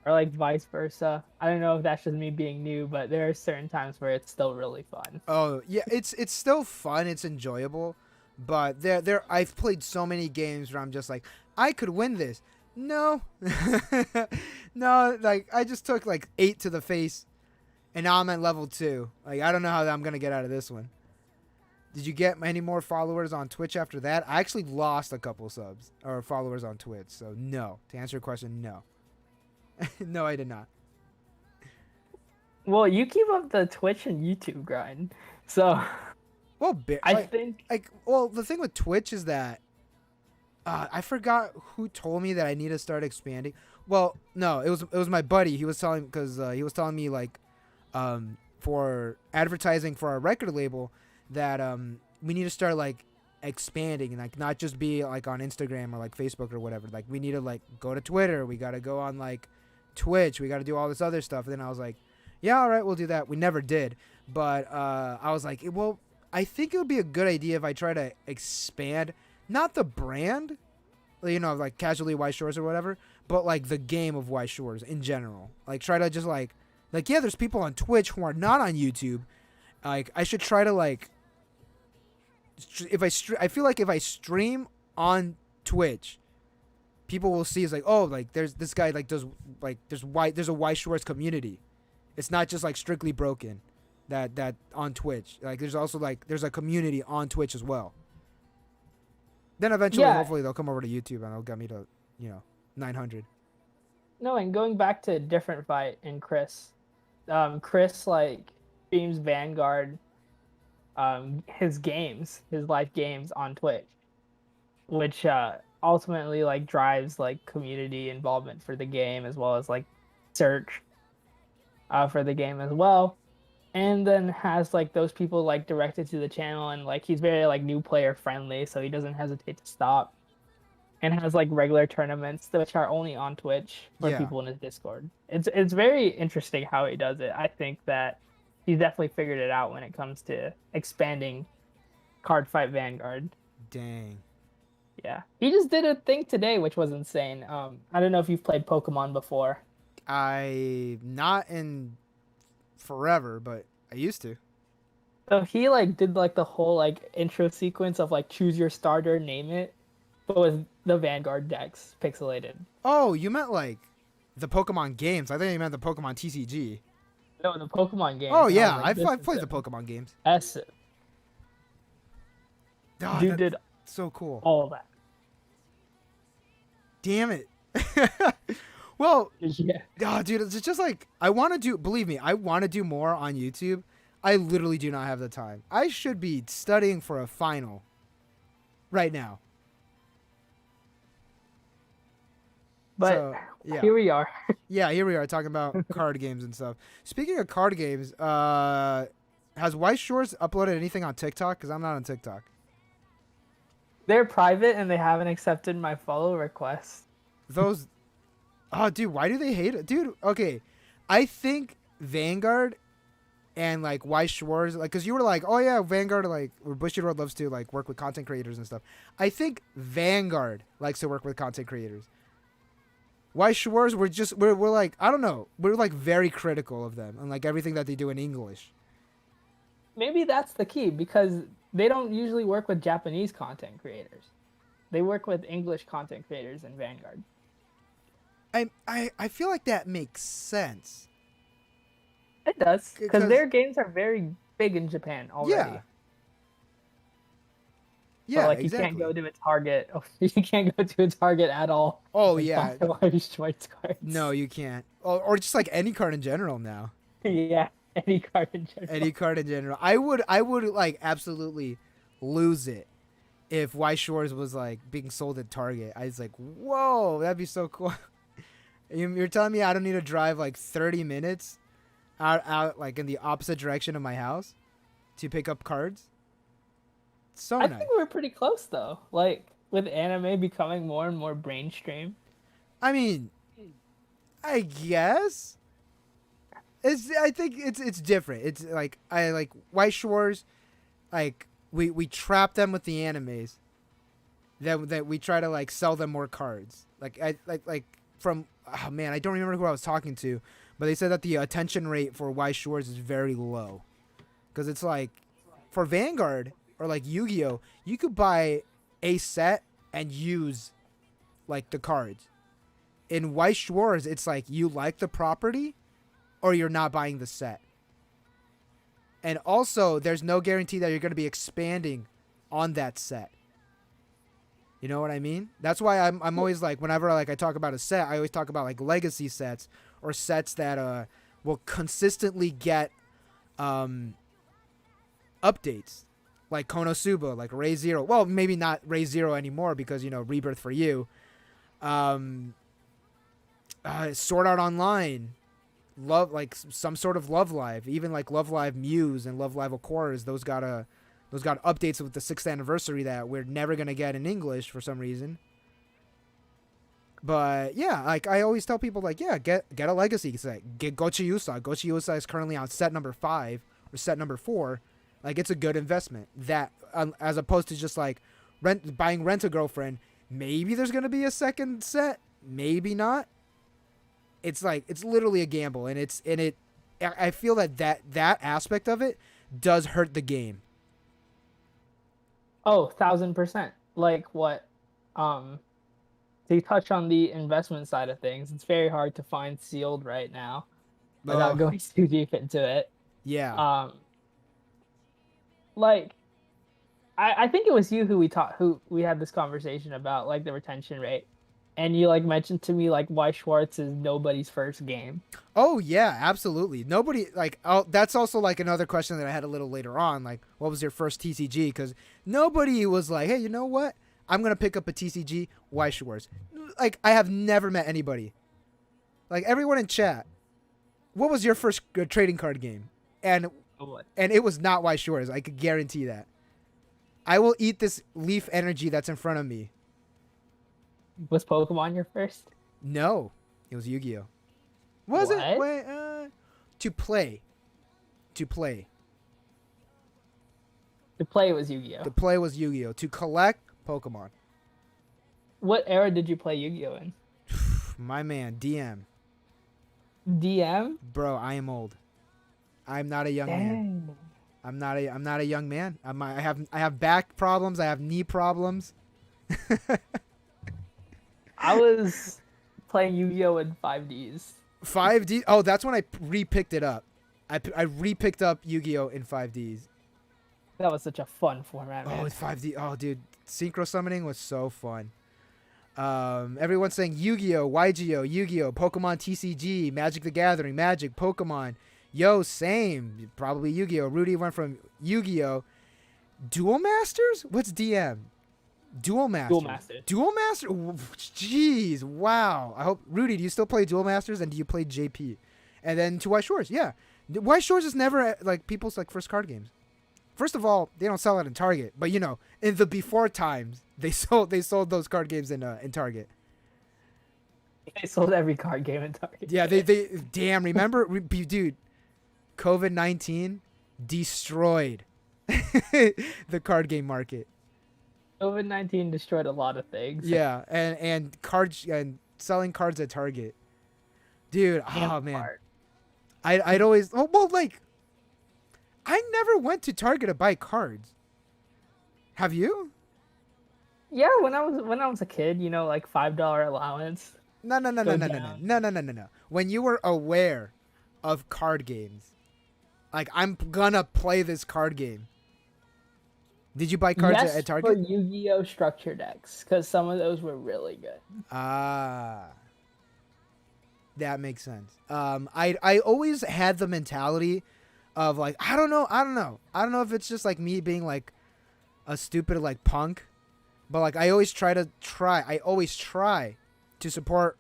or like vice versa. I don't know if that's just me being new, but there are certain times where it's still really fun. Oh yeah, it's still fun. It's enjoyable, but I've played so many games where I'm just like, I could win this. No, no. Like, I just took like 8 to the face, and now I'm at level 2. Like, I don't know how I'm gonna get out of this one. Did you get any more followers on Twitch after that? I actually lost a couple subs or followers on Twitch. So no. To answer your question, no. No, I did not. Well, you keep up the Twitch and YouTube grind, so. Well, I think. Well, the thing with Twitch is that I forgot who told me that I need to start expanding. Well, no, it was my buddy. He was telling me like, for advertising for our record label, that we need to start like expanding and like not just be like on Instagram or like Facebook or whatever. Like, we need to like go to Twitter. We got to go on like Twitch. We got to do all this other stuff. And then I was like, yeah, all right, we'll do that. We never did. But I was like, well, I think it would be a good idea if I try to expand, not the brand, you know, like casually Weiss Schwarz or whatever, but like the game of Weiss Schwarz in general. Like, try to just like, yeah, there's people on Twitch who are not on YouTube. Like, I should try to like, I feel like if I stream on Twitch, people will see it's like, oh, like there's this guy like does like there's a Weiss Schwarz community. It's not just like Strictly Broken that on Twitch. Like, there's also like there's a community on Twitch as well. Then eventually, hopefully, they'll come over to YouTube and they'll get me to 900. No, and going back to a different fight in Chris, Chris like streams Vanguard. His live games on Twitch, which ultimately like drives like community involvement for the game, as well as like search for the game as well, and then has like those people like directed to the channel, and like he's very like new player friendly, so he doesn't hesitate to stop, and has like regular tournaments which are only on Twitch for people in his Discord. It's very interesting how he does it. I think that he's definitely figured it out when it comes to expanding Card Fight Vanguard. Dang. Yeah. He just did a thing today, which was insane. I don't know if you've played Pokemon before. Not in forever, but I used to. So he like did like the whole like intro sequence of like choose your starter, name it, but with the Vanguard decks pixelated. Oh, you meant like the Pokemon games. I thought you meant the Pokemon TCG. No, the Pokemon games. Oh yeah, I've played the Pokemon games. Oh, Dude did so cool. all of that. Damn it. Well, yeah. Oh, dude, it's just like I want to do. Believe me, I want to do more on YouTube. I literally do not have the time. I should be studying for a final right now. But so, yeah. Here we are. Yeah, here we are talking about card games and stuff. Speaking of card games, has Weiss Schwarz uploaded anything on TikTok? Because I'm not on TikTok. They're private and they haven't accepted my follow request. Those... Oh, dude, why do they hate it? Dude, okay. I think Vanguard and, like, Weiss Schwarz... Like, because you were like, oh, yeah, Vanguard, like... Or Bushiroad loves to, like, work with content creators and stuff. I think Vanguard likes to work with content creators. Weiss Schwarz, we're like, I don't know. We're, like, very critical of them and, like, everything that they do in English. Maybe that's the key, because they don't usually work with Japanese content creators. They work with English content creators in Vanguard. I feel like that makes sense. It does, because their games are very big in Japan already. Yeah. Yeah, so, like, exactly. You can't go to a Target. You can't go to a Target at all. Oh, yeah. Weiss Schwarz cards. No, you can't. Or just, like, any card in general now. Yeah. Any card in general. Any card in general. I would like absolutely lose it if Weiss Schwarz was like being sold at Target. I was like, whoa, that'd be so cool. You're telling me I don't need to drive like 30 minutes out like in the opposite direction of my house to pick up cards? So I nice. think we're pretty close though. Like with anime becoming more and more mainstream. I mean, I guess I think it's different. It's like I like Weiss Schwarz, like we trap them with the animes. That we try to like sell them more cards. Like I like from oh man, I don't remember who I was talking to, but they said that the attention rate for Weiss Schwarz is very low, because it's like for Vanguard or like Yu-Gi-Oh, you could buy a set and use like the cards. In Weiss Schwarz, it's like you like the property or you're not buying the set. And also, there's no guarantee that you're going to be expanding on that set. You know what I mean? That's why I'm always like, whenever like I talk about a set, I always talk about like legacy sets or sets that will consistently get updates. Like Konosuba, like Ray Zero. Well, maybe not Ray Zero anymore because, you know, Rebirth for You. Sword Art Online. Love, like some sort of Love Live. Even like Love Live Muse and Love Live Acquires, those got updates with the 6th anniversary that we're never going to get in English for some reason. But yeah, like I always tell people, like, yeah, get a legacy set. Get Gochi Yusa. Gochi Yusa is currently on set number 5 or set number 4. Like, it's a good investment. That as opposed to just like buying Rent a Girlfriend. Maybe there's gonna be a second set. Maybe not. It's like it's literally a gamble, and I feel that aspect of it does hurt the game. Oh, 1000%. Like what? To touch on the investment side of things, it's very hard to find sealed right now, without going too deep into it. Yeah. Like, I think it was you who we had this conversation about, like, the retention rate, and you like mentioned to me like Weiss Schwarz is nobody's first game. Oh yeah, absolutely. Nobody like. Oh, that's also like another question that I had a little later on. Like, what was your first TCG? Because nobody was like, hey, you know what? I'm gonna pick up a TCG. Weiss Schwarz. Like, I have never met anybody. Like, everyone in chat, what was your first trading card game? And it was not Weiss Schwarz. I could guarantee that. I will eat this leaf energy that's in front of me. Was Pokemon your first? No, it was Yu-Gi-Oh. Was it? Wait, to play. To play was Yu-Gi-Oh. To play was Yu-Gi-Oh. To collect, Pokemon. What era did you play Yu-Gi-Oh in? My man, DM. DM? Bro, I am old. I'm not a young man. I'm not a young man. I have back problems. I have knee problems. I was playing Yu-Gi-Oh in 5Ds. 5D? Oh, that's when I re-picked it up. I re-picked up Yu-Gi-Oh in 5Ds. That was such a fun format, man. Oh, it's 5D. Oh, dude. Synchro summoning was so fun. Everyone's saying Yu-Gi-Oh, YGO, Yu-Gi-Oh, Pokemon TCG, Magic the Gathering, Magic, Pokemon. Yo, same. Probably Yu-Gi-Oh. Rudy went from Yu-Gi-Oh. Duel Masters? What's DM? Duel Masters. Duel Master? Jeez, wow. I hope, Rudy, do you still play Duel Masters, and do you play JP? And then to Weiss Schwarz, yeah. Weiss Schwarz is never like people's like first card games. First of all, they don't sell it in Target, but you know, in the before times, they sold those card games in Target. They sold every card game in Target. Yeah, they damn, remember, dude, COVID-19 destroyed the card game market. COVID-19 destroyed a lot of things. Yeah, and cards and selling cards at Target. Dude, oh man. I'd always like I never went to Target to buy cards. Have you? Yeah, when I was a kid, you know, like $5 allowance. No. When you were aware of card games. Like, I'm gonna play this card game. Did you buy cards at Target? For Yu-Gi-Oh structure decks, because some of those were really good. Ah. That makes sense. I always had the mentality of like I don't know if it's just like me being like a stupid like punk, but like I always try to support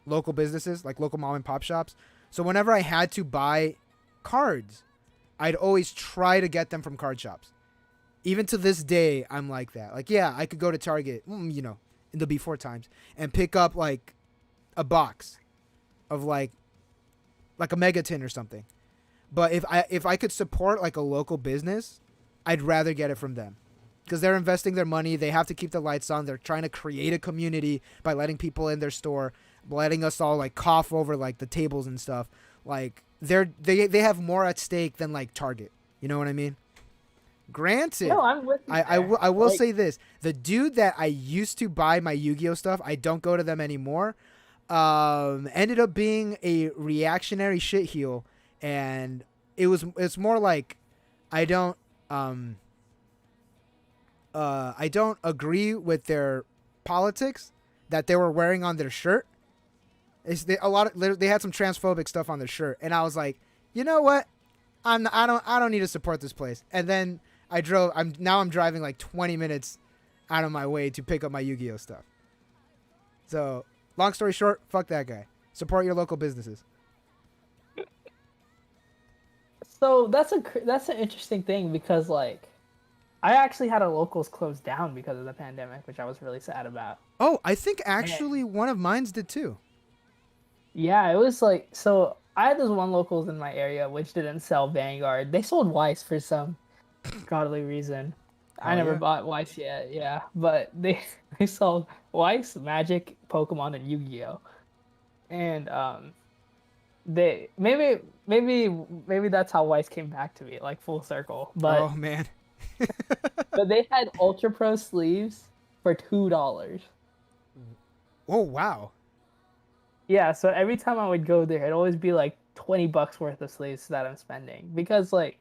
local businesses, like local mom and pop shops. So whenever I had to buy cards, I'd always try to get them from card shops. Even to this day, I'm like that. Like, yeah, I could go to Target, you know, in the before times, and pick up like a box of like a Megatin or something. But if I could support like a local business, I'd rather get it from them. Because they're investing their money, they have to keep the lights on. They're trying to create a community by letting people in their store, letting us all like cough over like the tables and stuff. Like they have more at stake than like Target. You know what I mean? Granted, No, I'm with you. I there. will Like, say this: the dude that I used to buy my Yu-Gi-Oh stuff, I don't go to them anymore. Ended up being a reactionary shitheel, and it's more like I don't agree with their politics that they were wearing on their shirt. They had some transphobic stuff on their shirt, and I was like, you know what? I don't need to support this place. And then I'm driving like 20 minutes out of my way to pick up my Yu-Gi-Oh stuff. So, long story short, fuck that guy. Support your local businesses. so that's an interesting thing because like I actually had a locals closed down because of the pandemic, which I was really sad about. Oh, I think actually one of mine's did too. Yeah, it was like so. I had this one locals in my area which didn't sell Vanguard. They sold Weiss for some godly reason. I Oh, never yeah? bought Weiss yet, yeah, but they sold Weiss, Magic, Pokemon, and Yu-Gi-Oh. And they maybe that's how Weiss came back to me, like full circle. But Oh man. but they had Ultra Pro sleeves for $2. Oh wow. Yeah, so every time I would go there, it'd always be like $20 worth of sleeves that I'm spending because like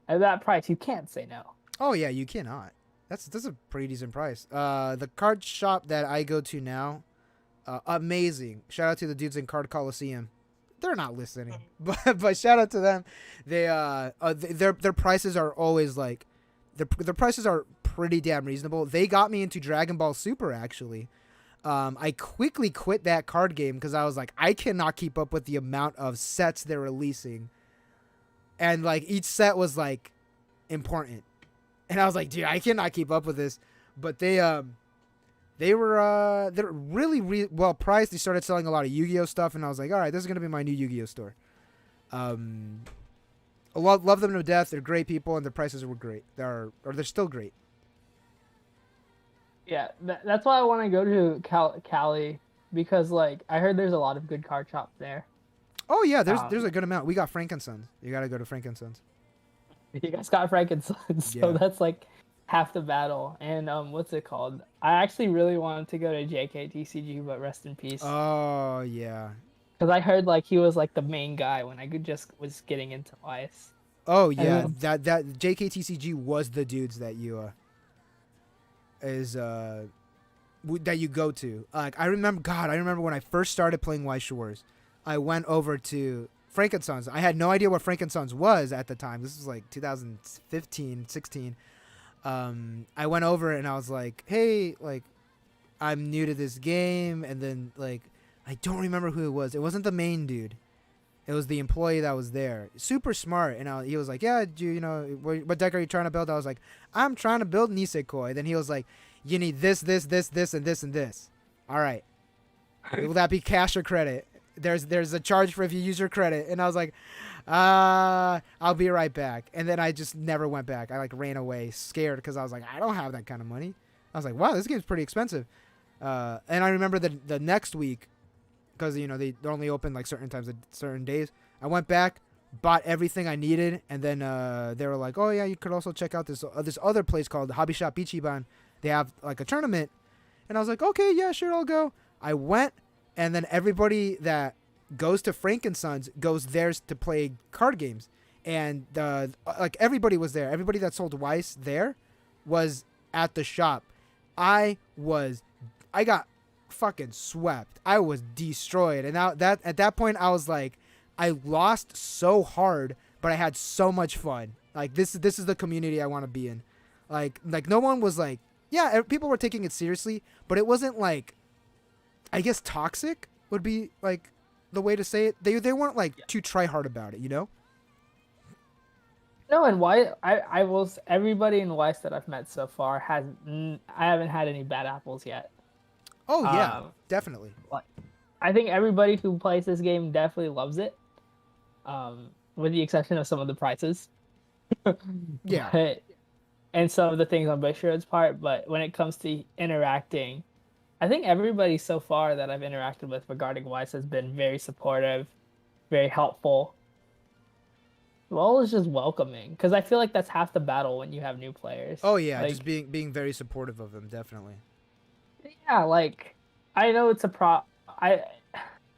at that price you can't say no. Oh yeah, you cannot. That's a pretty decent price. The card shop that I go to now, amazing. Shout out to the dudes in Card Coliseum. They're not listening, but shout out to them. Their prices are always like, their prices are pretty damn reasonable. They got me into Dragon Ball Super actually. I quickly quit that card game because I was like, I cannot keep up with the amount of sets they're releasing, and like each set was like important, and I was like, dude, I cannot keep up with this. But they're really well priced. They started selling a lot of Yu-Gi-Oh stuff, and I was like, all right, this is gonna be my new Yu-Gi-Oh store. I love them to death. They're great people, and their prices were great. They're still great. Yeah, that's why I want to go to Cali because like I heard there's a lot of good card shops there. Oh yeah, there's a good amount. We got Frankensons. You gotta go to Frankensons. You guys got Frankenstein, so Yeah. that's like half the battle. And what's it called? I actually really wanted to go to JKTCG, but rest in peace. Oh yeah. Because I heard like he was like the main guy when I just was getting into Weiss. Oh yeah. then- That JKTCG was the dudes that you that you go to. Like I remember when I first started playing Weiss Schwarz, I went over to Frankensons. I had no idea what Frankensons was at the time. This was like 2015, 16. I went over and I was like, hey, like, I'm new to this game. And then, like, I don't remember who it was. It wasn't the main dude. It was the employee that was there. Super smart. And he was like, yeah, you know, what deck are you trying to build? I was like, I'm trying to build Nisekoi. Then he was like, you need this, and this, and this. All right. Will that be cash or credit? There's a charge for if you use your credit. And I was like, I'll be right back. And then I just never went back. I like ran away scared because I was like, I don't have that kind of money. I was like, wow, this game's pretty expensive. And I remember the next week, because you know they only open like certain times, certain days. I went back, bought everything I needed, and then they were like, oh yeah, you could also check out this other place called Hobby Shop Ichiban. They have like a tournament, and I was like, okay, yeah, sure, I'll go. I went. And then everybody that goes to Frankensons goes there to play card games. And like everybody was there. Everybody that sold Weiss there was at the shop. I got fucking swept. I was destroyed. And at that point I was like, I lost so hard but I had so much fun. Like this is the community I want to be in. Like no one was like, yeah, people were taking it seriously, but it wasn't like, I guess toxic would be like the way to say it. They weren't like too try hard about it, you know? No, and why I will everybody in Weiss that I've met so far has I haven't had any bad apples yet. Oh yeah, definitely. Like, I think everybody who plays this game definitely loves it, with the exception of some of the prices. Yeah. But, and some of the things on Bushroad's part, but when it comes to interacting, I think everybody so far that I've interacted with regarding Weiss has been very supportive, very helpful. Well, it's just welcoming, because I feel like that's half the battle when you have new players. Oh yeah, like, just being very supportive of them, definitely. Yeah, like I know it's a I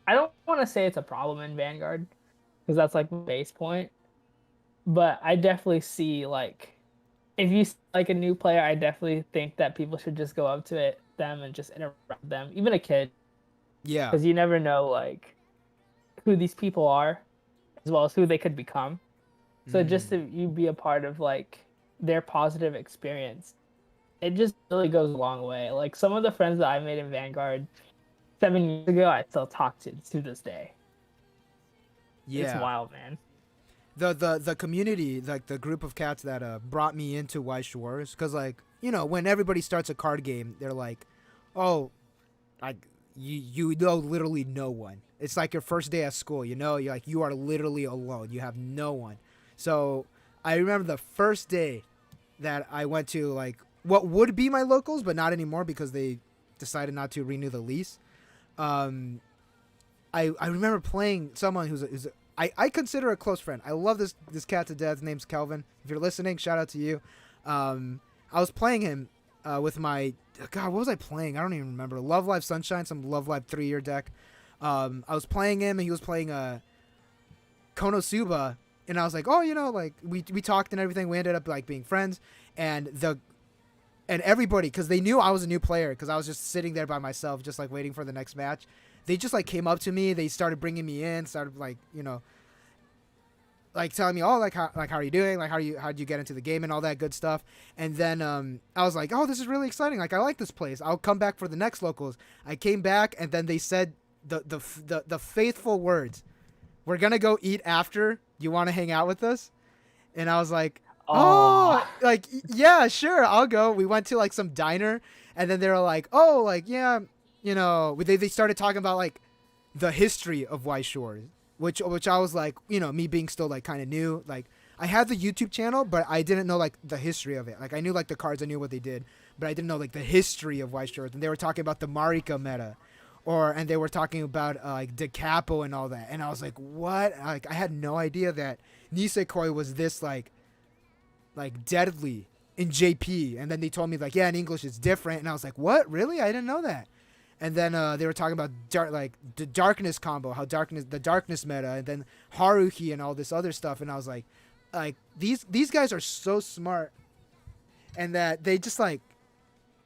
don't want to say it's a problem in Vanguard, because that's like the base point, but I definitely see like if you like a new player, I definitely think that people should just go up to them and just interact with them, even a kid, Yeah. because you never know like who these people are, as well as who they could become. So just to you be a part of like their positive experience, it just really goes a long way. Like some of the friends that I made in Vanguard 7 years ago, I still talk to this day. Yeah. It's wild, man. The community, like the group of cats that brought me into Weiss Schwarz, because like, you know, when everybody starts a card game, they're like, oh, you know literally no one. It's like your first day at school, you know, you're like, you are literally alone. You have no one. So I remember the first day that I went to like what would be my locals, but not anymore because they decided not to renew the lease. I remember playing someone who's I consider a close friend. I love this cat to death. His name's Kelvin. If you're listening, shout out to you. I was playing him with my God. What was I playing? I don't even remember. Love Live Sunshine, some Love Live 3-year deck. I was playing him, and he was playing Konosuba, and I was like, oh, you know, like we talked and everything. We ended up like being friends, and everybody, because they knew I was a new player, because I was just sitting there by myself, just like waiting for the next match. They just like came up to me. They started bringing me in. Started like, you know, like telling me, oh, how are you doing? Like how'd you get into the game and all that good stuff. And then I was like, oh, this is really exciting. Like I like this place. I'll come back for the next locals. I came back, and then they said the faithful words, we're gonna go eat after. You want to hang out with us? And I was like, oh, like yeah, sure, I'll go. We went to like some diner, and then they were like, oh, like yeah, you know, they started talking about like the history of Weiss Schwarz, which I was like, you know, me being still like kind of new, like I had the YouTube channel, but I didn't know like the history of it. Like I knew like the cards, I knew what they did, but I didn't know like the history of Weiss Schwarz. And they were talking about the Marika meta, and they were talking about like De Capo and all that, and I was like, what? Like I had no idea that Nisekoi was this like deadly in JP. And then they told me like, yeah, in English it's different, and I was like, what? Really? I didn't know that. And then they were talking about like the darkness combo, the darkness meta, and then Haruhi and all this other stuff, and I was like these guys are so smart, and that they just like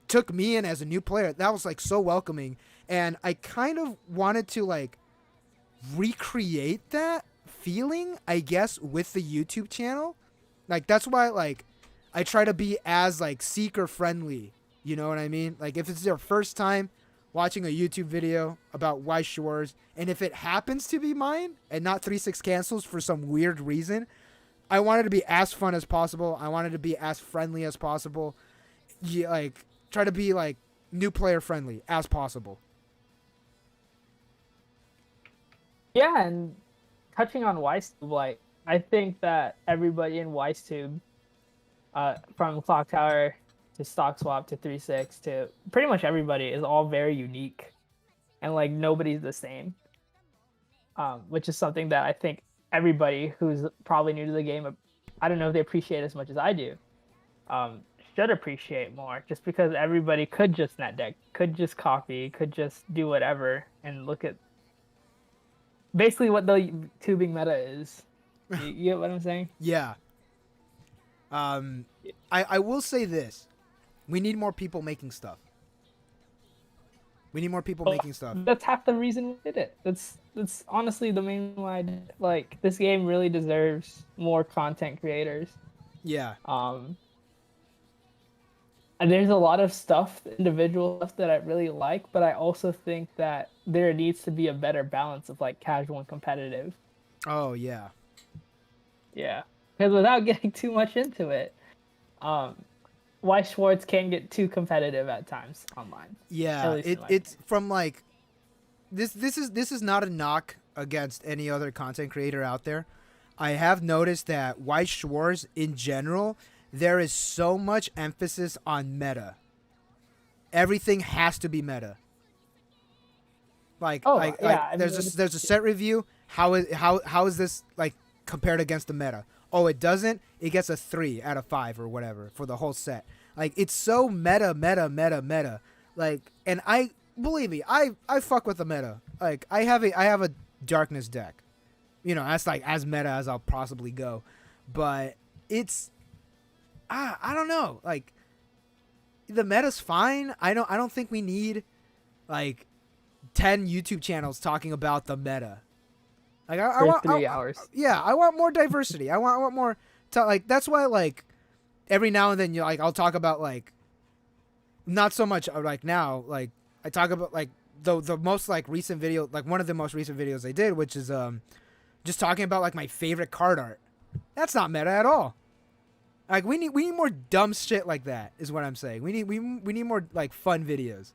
took me in as a new player. That was like so welcoming. And I kind of wanted to like recreate that feeling, I guess, with the YouTube channel. Like that's why like I try to be as like seeker friendly, you know what I mean? Like if it's their first time watching a YouTube video about Weiss Schwarz, and if it happens to be mine and not 3-6 cancels for some weird reason, I wanted to be as fun as possible. I wanted to be as friendly as possible. Yeah, like try to be like new player friendly as possible. Yeah, and touching on WeissTube, like I think that everybody in WeissTube, from Clock Tower to Stock Swap to 3-6 to pretty much everybody, is all very unique, and like nobody's the same. Which is something that I think everybody who's probably new to the game, I don't know if they appreciate as much as I do, should appreciate more, just because everybody could just net deck, could just copy, could just do whatever, and look at basically what the tubing meta is. You get what I'm saying? Yeah. I will say this. We need more people making stuff. We need more people Well, making stuff. that's half the reason we did it. That's honestly the main why I did it. Like this game really deserves more content creators. Yeah. And there's a lot of stuff, individual stuff that I really like, but I also think that there needs to be a better balance of like casual and competitive. Oh yeah. Yeah, because without getting too much into it, Weiss Schwarz can get too competitive at times online. Yeah. It's from like this is not a knock against any other content creator out there. I have noticed that Weiss Schwarz in general, there is so much emphasis on meta. Everything has to be meta. Like, there's a set review. How is this like compared against the meta? Oh, it doesn't. It gets a 3 out of 5 or whatever for the whole set. Like, it's so meta. Like, and I believe me, I fuck with the meta. Like, I have a darkness deck. You know, that's like as meta as I'll possibly go. But it's I don't know. Like, the meta's fine. I don't think we need like 10 YouTube channels talking about the meta. Like I want 3 hours. Yeah, I want more diversity. I want more like that's why like every now and then you like I'll talk about like not so much like now like I talk about like the most like recent video, like one of the most recent videos I did, which is just talking about like my favorite card art. That's not meta at all. Like we need more dumb shit like that is what I'm saying. We need more like fun videos.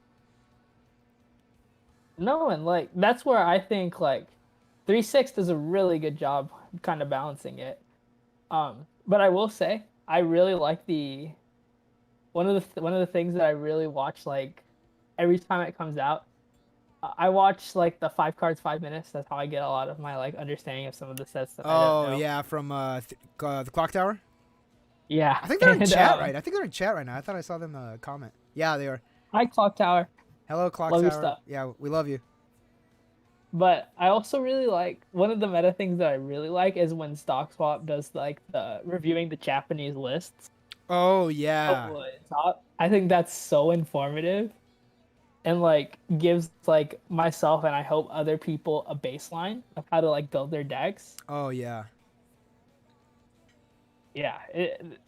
No, and like that's where I think like 3/6 does a really good job kind of balancing it. But I will say I really like one of the things that I really watch like every time it comes out. I watch like the 5 cards 5 minutes. That's how I get a lot of my like understanding of some of the sets that I don't know. Yeah, from the Clock Tower. Yeah, I think they're in chat right. I think they're in chat right now. I thought I saw them comment. Yeah, they are. Hi, Clock Tower. Hello, Clock Love Tower. your stuff. Yeah, we love you. But I also really like one of the meta things that I really like is when Stock Swap does like the reviewing the Japanese lists. Oh yeah. I think that's so informative, and like gives like myself and I hope other people a baseline of how to like build their decks. Oh yeah. Yeah,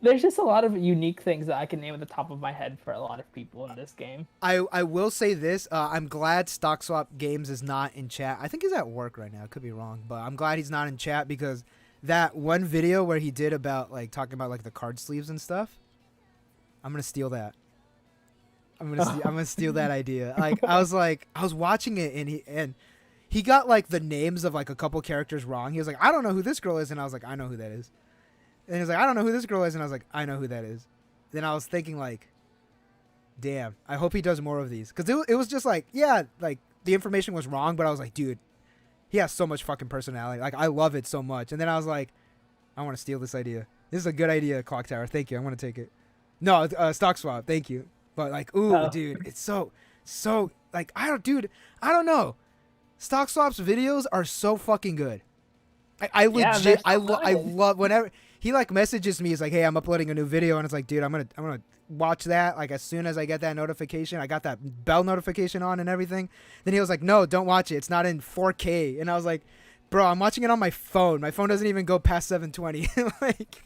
there's just a lot of unique things that I can name at the top of my head for a lot of people in this game. I will say this. I'm glad Stock Swap Games is not in chat. I think he's at work right now. Could be wrong, but I'm glad he's not in chat because that one video where he did about like talking about like the card sleeves and stuff. I'm gonna steal that. I'm gonna steal that idea. Like I was watching it and he got like the names of like a couple characters wrong. He was like, I don't know who this girl is, and I was like, I know who that is. And he was like, I don't know who this girl is, and I was like, I know who that is. Then I was thinking like, damn, I hope he does more of these because it was just like, yeah, like the information was wrong, but I was like, dude, he has so much fucking personality. Like I love it so much. And then I was like, I want to steal this idea. This is a good idea, Clock Tower. Thank you. I want to take it. No, Stock Swap. Thank you. But like, ooh, dude, it's so like I don't know. Stock Swap's videos are so fucking good. I legit, I love whenever he like messages me. He's like, hey, I'm uploading a new video, and it's like, dude, I'm gonna watch that like as soon as I get that notification. I got that bell notification on and everything. Then he was like, no, don't watch it. It's not in 4K. And I was like, bro, I'm watching it on my phone. My phone doesn't even go past 720. Like,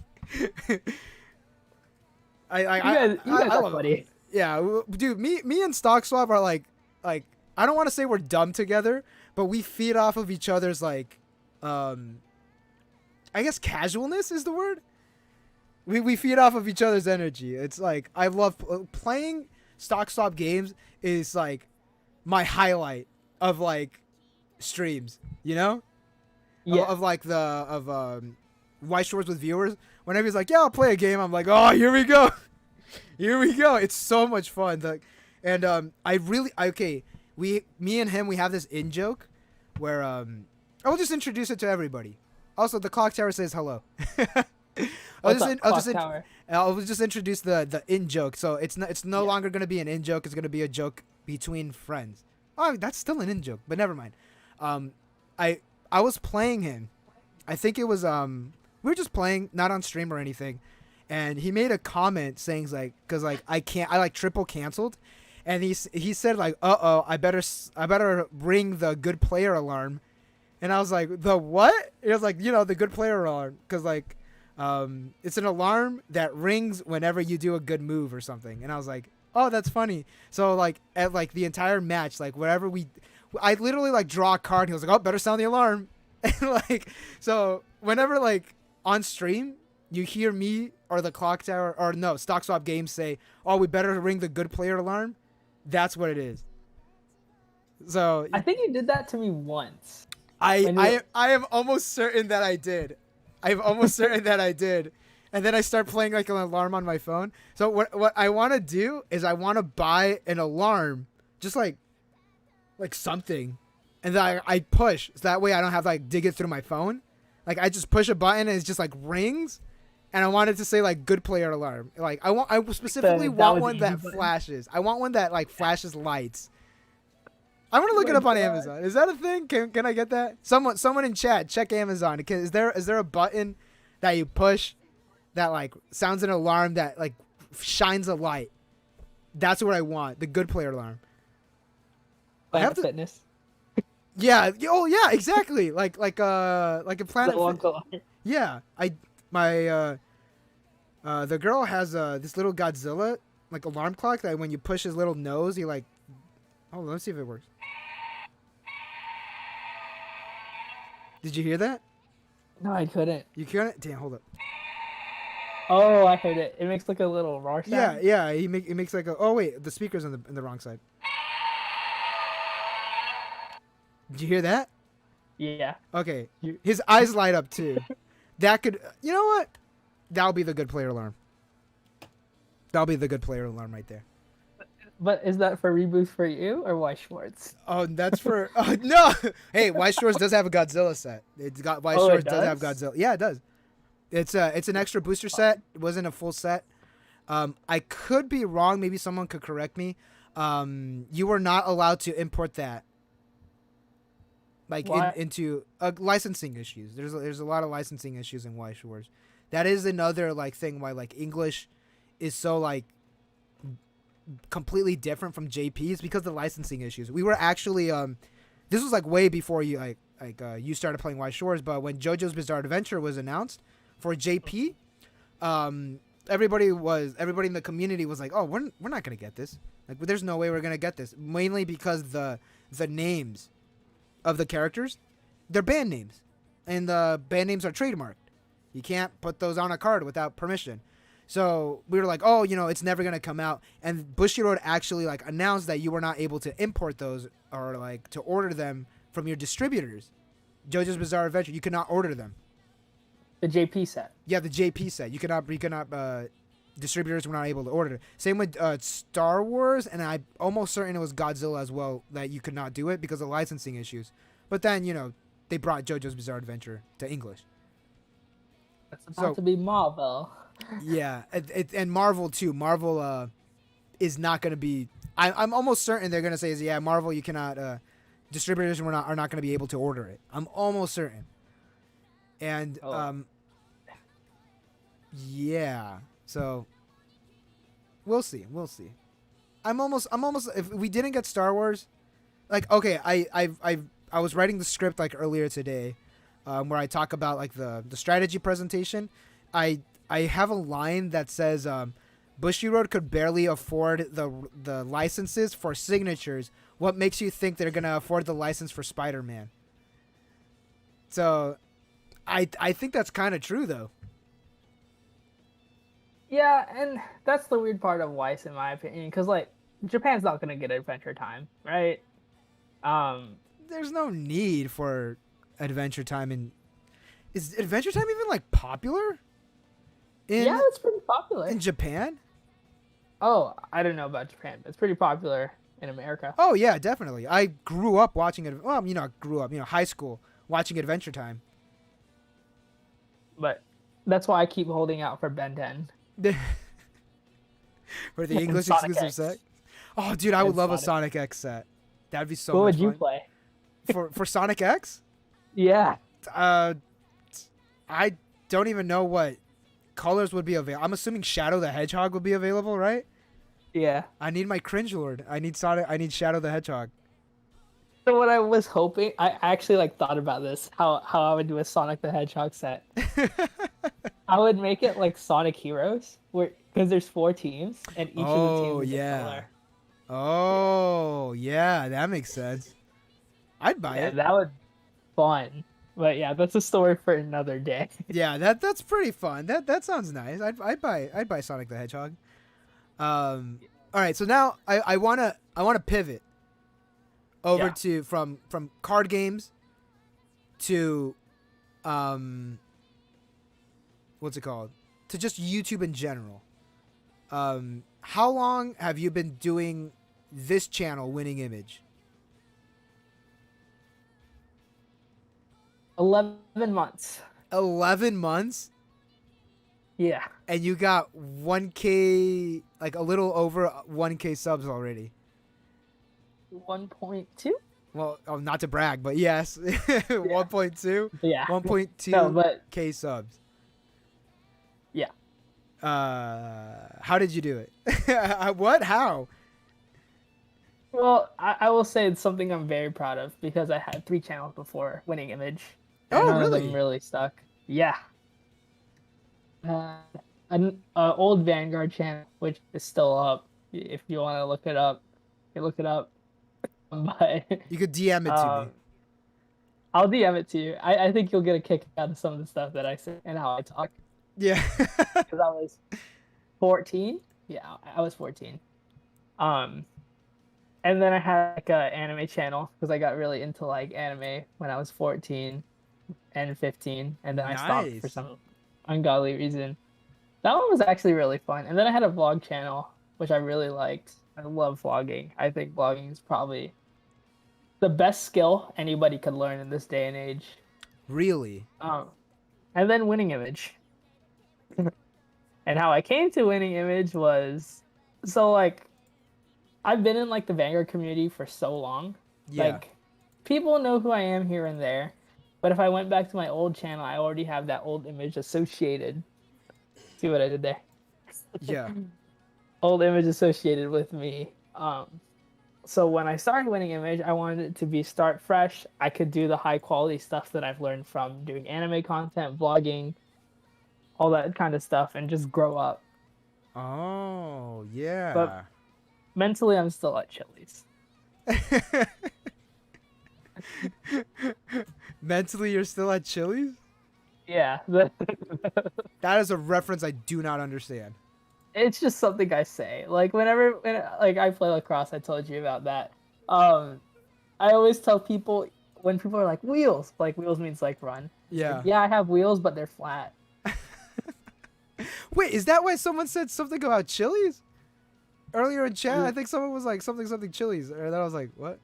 I love it. Yeah, dude, me and Stock Swap are like I don't want to say we're dumb together, but we feed off of each other's like, I guess casualness is the word. We feed off of each other's energy. It's like I love playing Stock Swap games is like my highlight of like streams, you know? Yeah. Of like Weiss Schwarz with viewers. Whenever he's like, yeah, I'll play a game, I'm like, oh, here we go. Here we go. It's so much fun. Me and him, we have this in joke where I'll just introduce it to everybody. Also, the Clock Tower says hello. I'll just introduce the in joke. So it's no longer going to be an in joke. It's going to be a joke between friends. Oh, that's still an in joke, but never mind. I was playing him. I think it was we were just playing, not on stream or anything. And he made a comment saying like, cause like I like triple canceled, and he said like, "Uh-oh, I better ring the good player alarm." And I was like, "The what?" It was like, the good player alarm, cuz like it's an alarm that rings whenever you do a good move or something. And I was like, "Oh, that's funny." So like at like the entire match, like wherever I literally like draw a card. And he was like, "Oh, better sound the alarm." And like, so whenever like on stream you hear me or the clock tower or no stock swap games say, "Oh, we better ring the good player alarm," that's what it is. So I think you did that to me once. I am almost certain that I did. I'm almost certain that I did. And then I start playing like an alarm on my phone. So what I want to do is I want to buy an alarm, just like something, and then I push. So that way I don't have to like dig it through my phone. Like I just push a button and it just like rings. And I wanted to say like good player alarm. Like I specifically want one that flashes. I want one that like flashes lights. I want to look it up on Amazon. Is that a thing? Can I get that? Someone in chat, check Amazon. Is there a button that you push that like sounds an alarm that like shines a light? That's what I want. The good player alarm. Planet Fitness. Yeah. Oh yeah. Exactly. like a Planet Fitness. Yeah. The girl has this little Godzilla like alarm clock that when you push his little nose, he like. Oh, let's see if it works. Did you hear that? No, I couldn't. You couldn't? Damn, hold up. Oh, I heard it. It makes like a little roar sound. Yeah. It makes like a. Oh wait, the speaker's in the wrong side. Did you hear that? Yeah. Okay. His eyes light up too. That could. You know what? That'll be the good player alarm. That'll be the good player alarm right there. But is that for Reboot for you or Weiss Schwarz? Oh, that's for no. Hey, Weiss Schwarz does have a Godzilla set. Weiss Schwarz does have Godzilla. Yeah, it does. It's an extra booster set. It wasn't a full set. I could be wrong. Maybe someone could correct me. You were not allowed to import that. Like into licensing issues. There's a lot of licensing issues in Weiss Schwarz. That is another like thing why like English is so like completely different from JP's because of the licensing issues. We were actually this was like way before you you started playing Weiss Schwarz, but when JoJo's Bizarre Adventure was announced for JP, everybody in the community was like, "Oh, we're not gonna get this. Like, there's no way we're gonna get this." Mainly because the names of the characters, they're band names, and the band names are trademarked. You can't put those on a card without permission. So we were like, "Oh, it's never gonna come out." And Bushiroad actually like announced that you were not able to import those or like to order them from your distributors. JoJo's Bizarre Adventure, you cannot order them. The JP set. Yeah, the JP set. You cannot. Distributors were not able to order it. Same with Star Wars, and I'm almost certain it was Godzilla as well that you could not do it because of licensing issues. But then they brought JoJo's Bizarre Adventure to English. It's about to be Marvel. Yeah, and Marvel too. Marvel is not going to be. I'm almost certain they're going to say is Marvel. You cannot. Distributors are not going to be able to order it. I'm almost certain. And yeah. So we'll see. I'm almost. If we didn't get Star Wars, like okay, I was writing the script like earlier today, where I talk about like the strategy presentation. I have a line that says Bushiroad could barely afford the licenses for signatures. What makes you think they're gonna afford the license for Spider-Man? So I think that's kind of true though. Yeah, and that's the weird part of Weiss in my opinion, because like Japan's not gonna get Adventure Time, right? There's no need for Adventure Time. And is Adventure Time even like popular? Yeah, it's pretty popular in Japan. Oh, I don't know about Japan, but it's pretty popular in America. Oh yeah, definitely. I grew up watching it. Well, high school watching Adventure Time. But that's why I keep holding out for Ben 10. For the English exclusive set. Oh, dude, I would love a Sonic X set. That'd be so much fun. What would you play? For Sonic X? Yeah. I don't even know what colors would be available. I'm assuming Shadow the Hedgehog would be available, right? Yeah. I need my cringe lord. I need Sonic. I need Shadow the Hedgehog. So what I was hoping, I actually like thought about this, how I would do a Sonic the Hedgehog set. I would make it like Sonic Heroes, where because there's 4 teams and each of the Oh teams is a yeah. color. Oh yeah, that makes sense. I'd buy Yeah, it. that would be fun. But yeah, that's a story for another day. Yeah, that's pretty fun. That sounds nice. I'd buy Sonic the Hedgehog. All right, so now I wanna pivot over Yeah. to from card games to what's it called, to just YouTube in general. How long have you been doing this channel, Winning Image? 11 months. 11 months, Yeah. and you got 1K, like a little over 1K subs already. 1.2? Well, oh, not to brag, but yes, 1.2, Yeah. 1.2 No, but K subs. yeah. How did you do it? What? How? Well, I will say it's something I'm very proud of because I had 3 channels before Winning Image. And Oh, none of them really? really stuck. Yeah. An old Vanguard channel, which is still up. If you want to look it up, you can look it up. But You could DM it to me. I'll DM it to you. I think you'll get a kick out of some of the stuff that I say and how I talk. Yeah. Because I was 14. Yeah, I was 14. And then I had like an anime channel because I got really into like anime when I was 14 and 15, and then I stopped for Nice. some ungodly reason. That one was actually really fun. And then I had a vlog channel, which I really liked. I love vlogging. I think vlogging is probably the best skill anybody could learn in this day and age. Really? And then Winning Image. And how I came to Winning Image was, so like, I've been in like the Vanguard community for so long. Yeah. Like, people know who I am here and there. But if I went back to my old channel, I already have that old image associated. See what I did there? Yeah. Old image associated with me. So when I started Winning Image, I wanted it to be start fresh. I could do the high quality stuff that I've learned from doing anime content, vlogging, all that kind of stuff, and just grow up. Oh, yeah. But mentally, I'm still at Chili's. Mentally, you're still at Chili's? Yeah. That is a reference I do not understand. It's just something I say. Like when I play lacrosse, I told you about that. I always tell people when people are like wheels means like run. Yeah. Like, yeah, I have wheels, but they're flat. Wait, is that why someone said something about Chili's? Earlier in chat, I think someone was like something Chili's, and then I was like, what?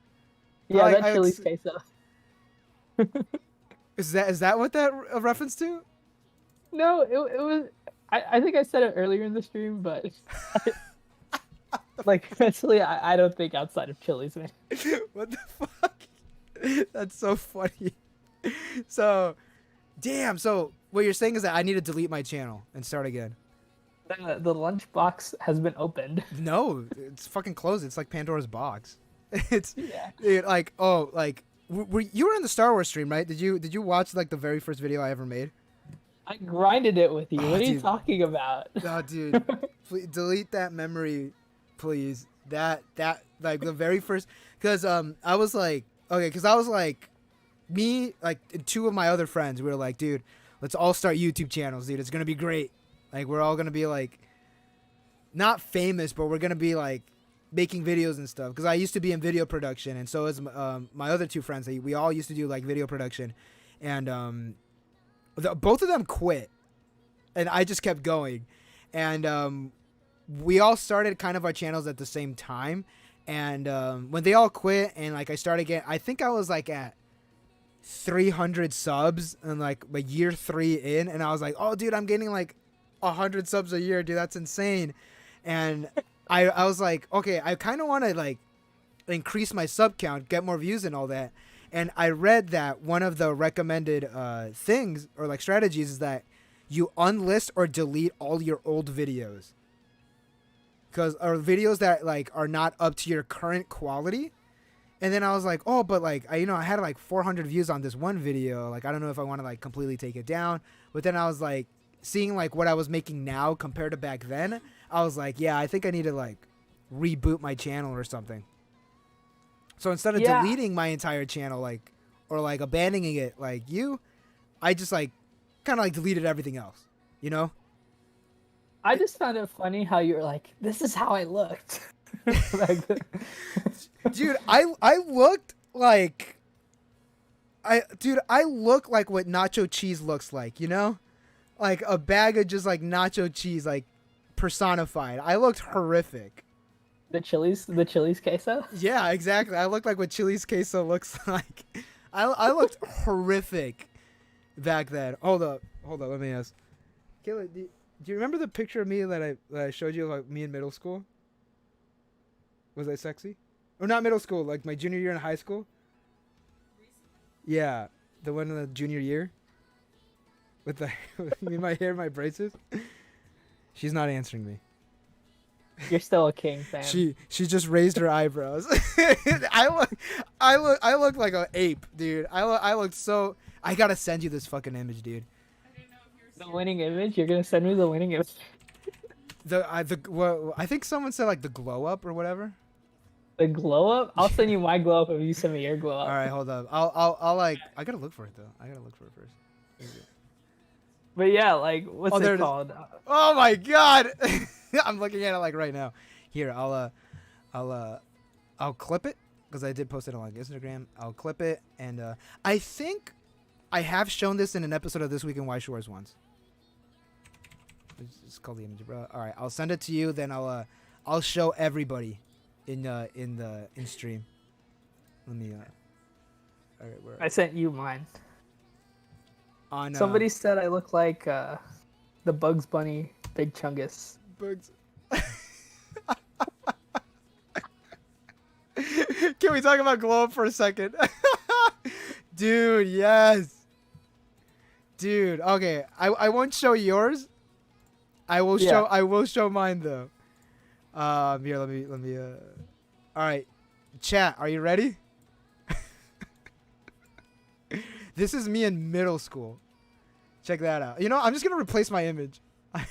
Yeah, Like, that Chili's queso. Is that what that a reference to? No, it was. I think I said it earlier in the stream, but like mentally, I don't think outside of Chili's, man. What the fuck? That's so funny. So, damn. So what you're saying is that I need to delete my channel and start again. The lunchbox has been opened. No, it's fucking closed. It's like Pandora's box. It's Yeah. like, oh, like you were in the Star Wars stream, right? Did you watch like the very first video I ever made? I grinded it with you. Oh, What are you dude. talking about? No, dude. Please delete that memory, please. That like the very first, because I was like, okay, because I was like, me like and 2 of my other friends, we were like, dude, let's all start YouTube channels, dude. It's gonna be great. Like we're all gonna be like, not famous, but we're gonna be like making videos and stuff. Because I used to be in video production, and so is my other 2 friends. We all used to do like video production, and both of them quit, and I just kept going, and we all started kind of our channels at the same time, and when they all quit and like I started getting, I think I was like at 300 subs and like a year 3 in, and I was like, oh dude, I'm getting like 100 subs a year, dude, that's insane. And I was like, okay, I kind of want to like increase my sub count, get more views and all that. And I read that one of the recommended things or like strategies is that you unlist or delete all your old videos. because or videos that like are not up to your current quality. And then I was like, oh, but like I had like 400 views on this one video. Like I don't know if I want to like completely take it down. But then I was like seeing like what I was making now compared to back then. I was like, yeah, I think I need to like reboot my channel or something. So instead of deleting my entire channel, like, or like abandoning it, like I just like kind of like deleted everything else, you know? I just found it funny how you were like, this is how I looked. Like, dude, I looked like, I look like what nacho cheese looks like, you know? Like a bag of just like nacho cheese, like personified. I looked horrific. The Chili's queso? Yeah, exactly. I look like what Chili's queso looks like. I looked horrific back then. Hold up, let me ask. Kayla, do you remember the picture of me that I showed you, like me in middle school? Was I sexy? Or not middle school, like my junior year in high school? Yeah, the one in the junior year. With me, my hair, my braces. She's not answering me. You're still a king fan. She just raised her eyebrows. I look like an ape, dude. I looked so. I gotta send you this fucking image, dude. The winning image? You're gonna send me the winning image? I think someone said like the glow up or whatever. The glow up? I'll send you my glow up if you send me your glow up. All right, hold up. I'll like. I gotta look for it though. I gotta look for it first. But yeah, like what's it called? Oh my god! I'm looking at it like right now. Here, I'll clip it because I did post it on like Instagram. I'll clip it, and I think I have shown this in an episode of This Week in Weiss Schwarz once. It's called the image, bro. All right, I'll send it to you. Then I'll show everybody in stream. Let me. All right, where? I sent you mine. On somebody said I look like the Bugs Bunny Big Chungus. Bugs. Can we talk about glow up for a second? Dude, yes. Dude, okay. I won't show yours. I will show mine though. Here, let me all right. Chat, are you ready? This is me in middle school. Check that out. You know, I'm just gonna replace my image. I'm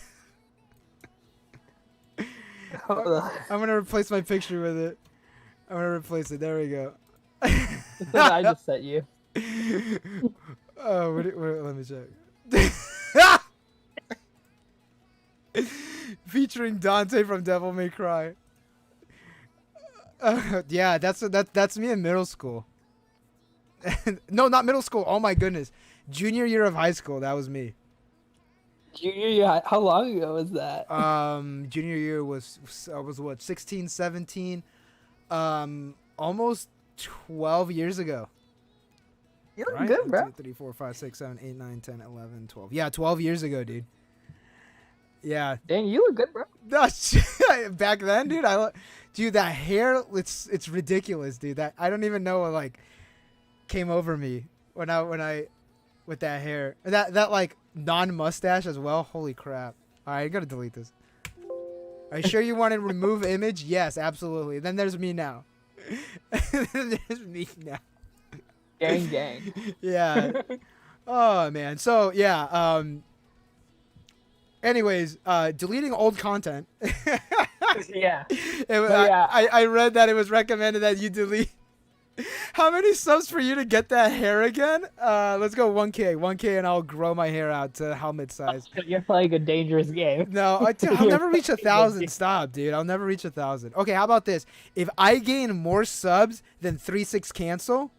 gonna replace my picture with it. I'm gonna replace it. There we go. I just set you. Oh, let me check. Featuring Dante from Devil May Cry. Yeah, that's me in middle school. No, not middle school. Oh my goodness, junior year of high school. That was me. Junior year? How long ago was that? Junior year was what, 16, 17, almost 12 years ago. You look good, bro. 1, 2, 3, 4, 5, 6, 7, 8, 9, 10, 11, 12. Yeah, 12 years ago, dude. Yeah. Dang, you look good, bro. Back then, dude, dude, that hair, it's ridiculous, dude. That I don't even know what like came over me when I with that hair. That like non-mustache as well. Holy crap. All right, I got to delete this. Are you sure you want to remove image? Yes, absolutely. Then there's me now. There's me now. Gang. Yeah. Oh man. So yeah. Anyways, deleting old content. Yeah. I read that it was recommended that you delete. How many subs for you to get that hair again? Let's go 1K, and I'll grow my hair out to helmet size. You're playing a dangerous game. No, I'll never reach 1,000. Stop, dude. I'll never reach 1,000. Okay, how about this? If I gain more subs than 3-6 cancel,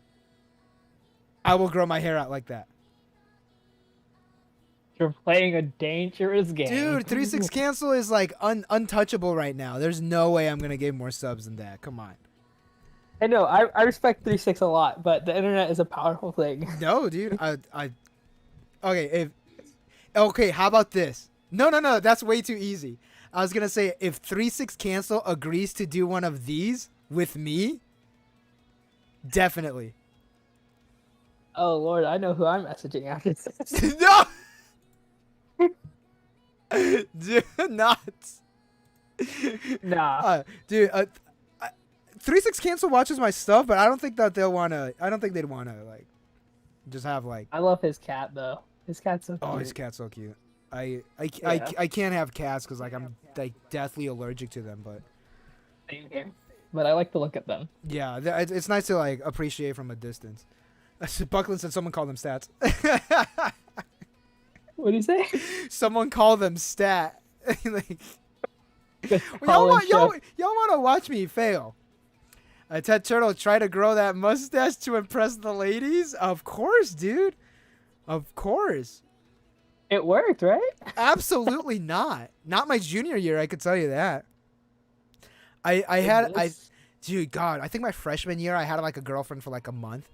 I will grow my hair out like that. You're playing a dangerous game. Dude, 3-6 cancel is like untouchable right now. There's no way I'm going to get more subs than that. Come on. I know, I respect 3-6 a lot, but the internet is a powerful thing. No, dude. Okay, how about this? No, that's way too easy. I was going to say, if 3-6 cancel agrees to do one of these with me, definitely. Oh, Lord, I know who I'm messaging after this. No! Do not. Nah. Dude, 36 Cancel watches my stuff, but I don't think that they'll wanna. I don't think they'd wanna like just have like. I love his cat though. His cat's so cute. Oh, his cat's so cute. Yeah. I can't have cats because like I'm like deathly allergic to them, but. Same here. But I like to look at them. Yeah, it's nice to like appreciate from a distance. Buckland said someone called them stats. What do you say? Someone called them stat. Like, y'all College want to watch me fail. Ted Turtle try to grow that mustache to impress the ladies? Of course, dude. Of course. It worked, right? Absolutely not. Not my junior year, I could tell you that. Dude, God, I think my freshman year I had like a girlfriend for like a month.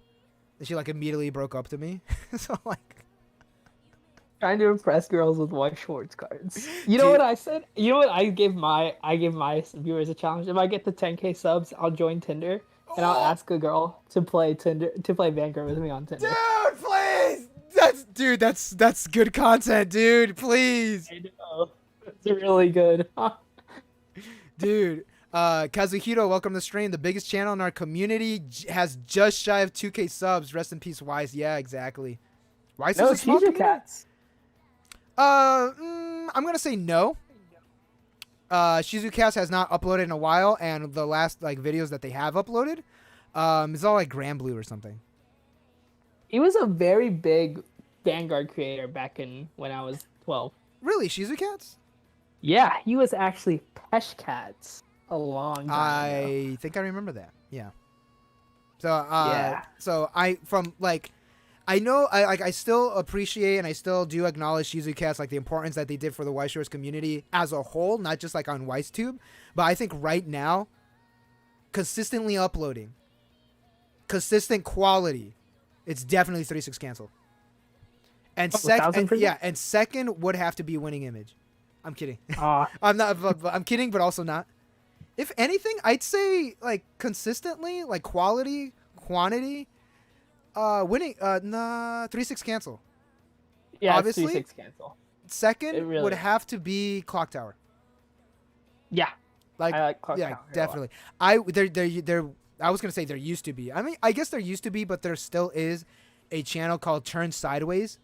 And she like immediately broke up to me. So like Trying to impress girls with Weiss Schwarz cards. You know what I said? You know what I gave my viewers a challenge. If I get to 10K subs, I'll join Tinder and I'll ask a girl to play Vanguard with me on Tinder. Dude, please. That's good content, dude. Please. I know. It's really good. Dude, Kazuhiro, welcome to the stream. The biggest channel in our community has just shy of 2K subs. Rest in peace, Weiss. Yeah, exactly. Weiss is a small community? Cats. I'm gonna say no. Shizucast has not uploaded in a while, and the last like videos that they have uploaded, is all like Grand Blue or something. He was a very big Vanguard creator back in when I was 12. Really, Shizucast? Yeah, he was actually Peshcats a long time ago. I think I remember that. Yeah. So I know I still appreciate and I still do acknowledge Shizucast, like the importance that they did for the Weiss Schwarz community as a whole, not just like on WeissTube. But I think right now, consistently uploading, consistent quality, it's definitely 36 Cancel. And second would have to be Winning Image. I'm kidding. I'm kidding, but also not. If anything, I'd say like consistently, like quality, quantity. Winning 36 Cancel. Yeah, obviously 36 Cancel. Second would have to be Clock Tower. Yeah, I like Clock Tower. Yeah, definitely. I was gonna say there used to be. I mean, I guess there used to be, but there still is a channel called Turn Sideways.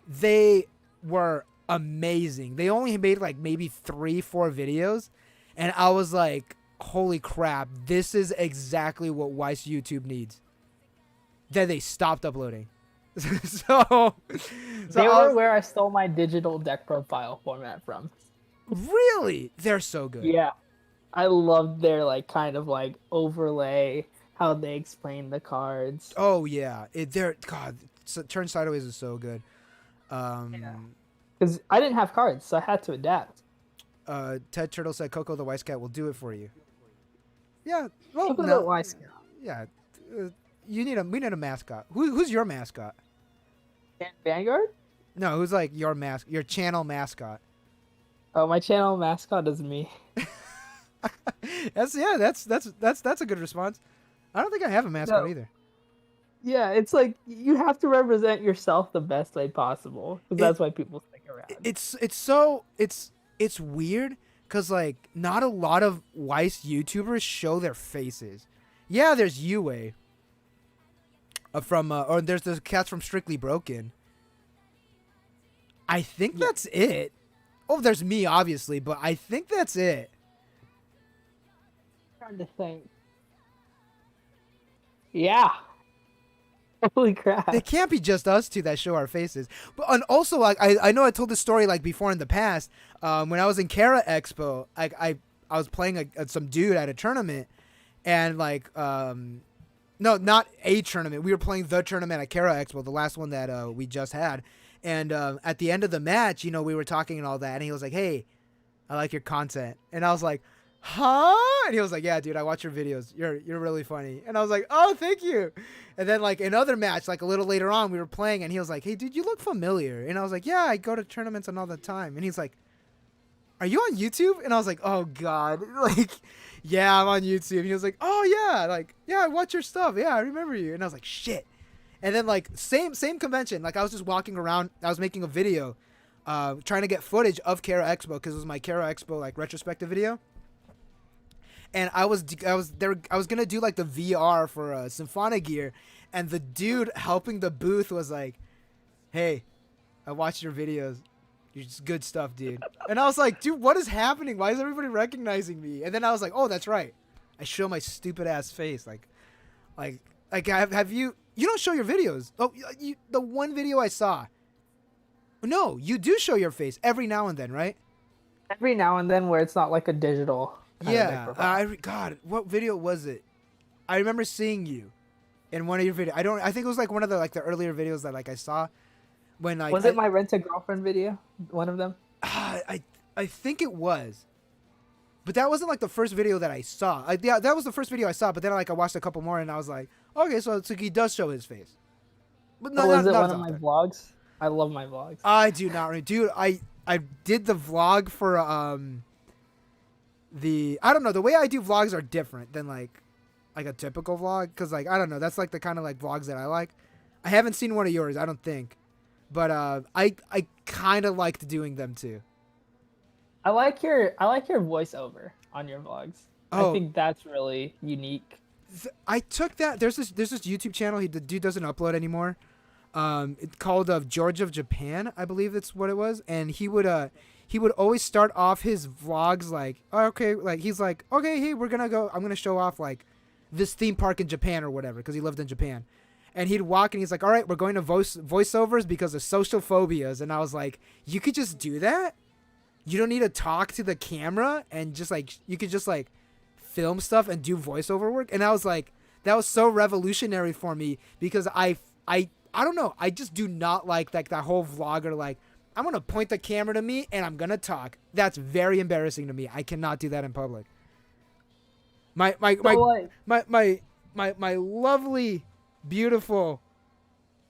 They were amazing. They only made like maybe 3-4 videos, and I was like, holy crap, this is exactly what Weiss YouTube needs. Then they stopped uploading. so they were where I stole my digital deck profile format from. Really? They're so good. Yeah. I loved their like kind of like overlay, how they explain the cards. Oh yeah. Turn Sideways is so good. Because I didn't have cards, so I had to adapt. Ted Turtle said Coco the Weiss Cat will do it for you. Yeah. Well, Coco the Weiss Cat. Yeah. We need a mascot. Who's your mascot? In Vanguard? No, who's like your channel mascot? Oh, my channel mascot is me. That's a good response. I don't think I have a mascot either. Yeah, it's like you have to represent yourself the best way possible, because that's why people stick around. It's weird because like not a lot of Weiss YouTubers show their faces. Yeah, there's Yue. Or there's the cats from Strictly Broken. I think that's it. Oh, there's me, obviously, but I think that's it. I'm trying to think. Yeah. Holy crap. It can't be just us two that show our faces. And also, like, I know I told this story like before in the past. When I was in Kara Expo, I was playing some dude at a tournament, and like no, not a tournament. We were playing the tournament at Kara Expo, the last one that we just had. And at the end of the match, you know, we were talking and all that, and he was like, "Hey, I like your content," and I was like, "Huh?" And he was like, "Yeah, dude, I watch your videos. You're really funny." And I was like, "Oh, thank you." And then like another match, like a little later on, we were playing, and he was like, "Hey, dude, you look familiar." And I was like, "Yeah, I go to tournaments and all the time." And he's like, "Are you on YouTube?" And I was like, "Oh God, like, yeah, I'm on YouTube." And he was like, "Oh yeah, like, yeah, I watch your stuff. Yeah, I remember you." And I was like, "Shit." And then like same convention, like I was just walking around, I was making a video, trying to get footage of Kara Expo because it was my Kara Expo like retrospective video. and I was there. I was gonna do like the VR for Symphonic Gear, and the dude helping the booth was like, "Hey, I watched your videos. You're just good stuff, dude." And I was like, "Dude, what is happening? Why is everybody recognizing me?" And then I was like, "Oh, that's right. I show my stupid ass face. Like, have you? You don't show your videos. Oh, the one video I saw. No, you do show your face every now and then, right? Every now and then, where it's not like a digital. Yeah. God, what video was it? I remember seeing you in one of your videos. I think it was like one of the earlier videos that like I saw when like. Was it my Rent a Girlfriend video? One of them. I think it was. But that wasn't like the first video that I saw. Yeah, that was the first video I saw. But then like I watched a couple more and I was like, okay, so it's like he does show his face. But no, was it one of my vlogs? I love my vlogs. I do not, dude. I did the vlog for I don't know, the way I do vlogs are different than like a typical vlog, because like I don't know, that's like the kind of like vlogs that I like. I haven't seen one of yours, I don't think, but I kind of liked doing them too. I like your voiceover on your vlogs. I think that's really unique. I took that. There's this YouTube channel. The dude doesn't upload anymore. It's called George of Japan, I believe that's what it was. And he would always start off his vlogs like, oh, okay, like he's like, okay, hey, I'm gonna show off like this theme park in Japan or whatever, because he lived in Japan. And he'd walk and he's like, all right, we're going to voiceovers because of social phobias. And I was like, you could just do that? You don't need to talk to the camera, and just like you could just like film stuff and do voiceover work. And I was like, that was so revolutionary for me, because I don't know, I just do not like that whole vlogger like, I'm gonna point the camera to me and I'm gonna talk. That's very embarrassing to me. I cannot do that in public. My lovely, beautiful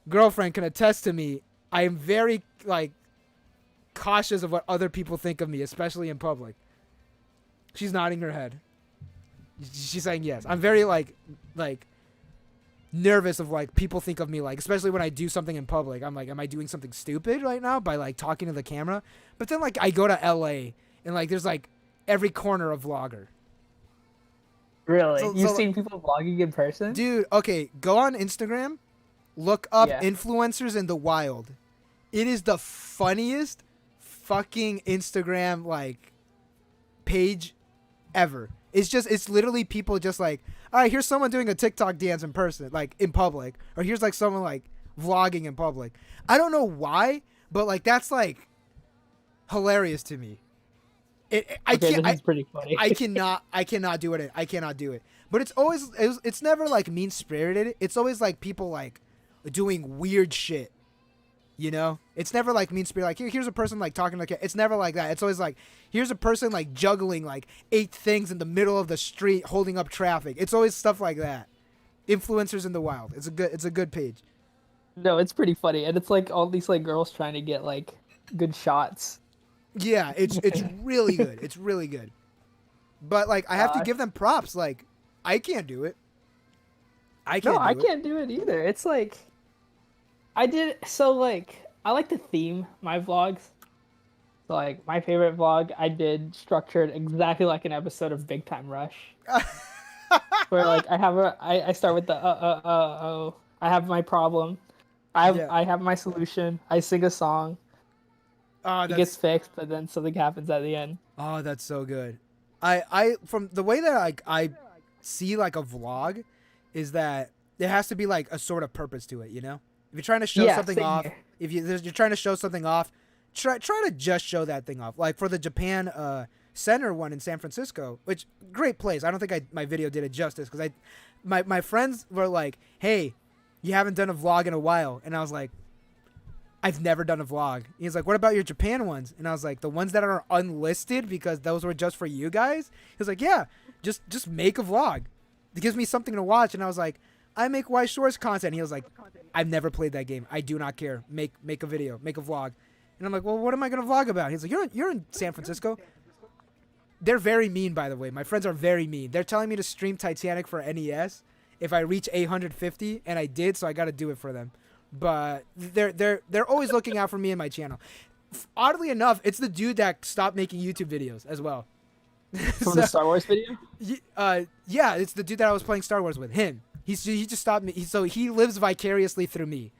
girlfriend can attest to me. I am very like cautious of what other people think of me, especially in public. She's nodding her head. She's saying yes. I'm very like nervous of like people think of me, like especially when I do something in public. I'm like, am I doing something stupid right now by like talking to the camera? But then like I go to LA and like there's like every corner a vlogger. Really? You've seen people vlogging in person? Dude, okay, go on Instagram, look up Yeah. influencers in the wild. It is the funniest fucking Instagram like page ever. It's literally people just like, all right, here's someone doing a TikTok dance in person, like in public, or here's like someone like vlogging in public. I don't know why, but like that's like hilarious to me. That's pretty funny. I cannot do it. I cannot do it. But it's never like mean spirited. It's always like people like doing weird shit. You know, it's never like mean spirit. Like here's a person like talking like, it's never like that. It's always like, here's a person like juggling like 8 things in the middle of the street, holding up traffic. It's always stuff like that. Influencers in the wild. It's a good page. No, it's pretty funny, and it's like all these like girls trying to get like good shots. Yeah, it's really good. It's really good. But like I have to give them props. Like I can't do it. I can't do it either. It's like I like to theme my vlogs. So like my favorite vlog I did structured exactly like an episode of Big Time Rush. Where like I start with the I have my problem. I have my solution. I sing a song. It gets fixed, but then something happens at the end. Oh, that's so good. I from the way that I see like a vlog is that there has to be like a sort of purpose to it, you know? If you're trying to show something off, here. if you're trying to show something off, try to just show that thing off. Like for the Japan Center one in San Francisco, which great place. I don't think my video did it justice, because my friends were like, "Hey, you haven't done a vlog in a while," and I was like, "I've never done a vlog." He's like, "What about your Japan ones?" And I was like, "The ones that are unlisted, because those were just for you guys." He was like, "Yeah, just make a vlog. It gives me something to watch." And I was like, "I make Weiss Schwarz content." He was like, "I've never played that game. I do not care. Make a video, make a vlog." And I'm like, "Well, what am I gonna vlog about?" He's like, "You're in San Francisco." They're very mean, by the way. My friends are very mean. They're telling me to stream Titanic for NES if I reach 850, and I did, so I got to do it for them. But they're always looking out for me and my channel. Oddly enough, it's the dude that stopped making YouTube videos as well. From So, the Star Wars video? yeah, it's the dude that I was playing Star Wars with. Him. He just stopped me. So he lives vicariously through me.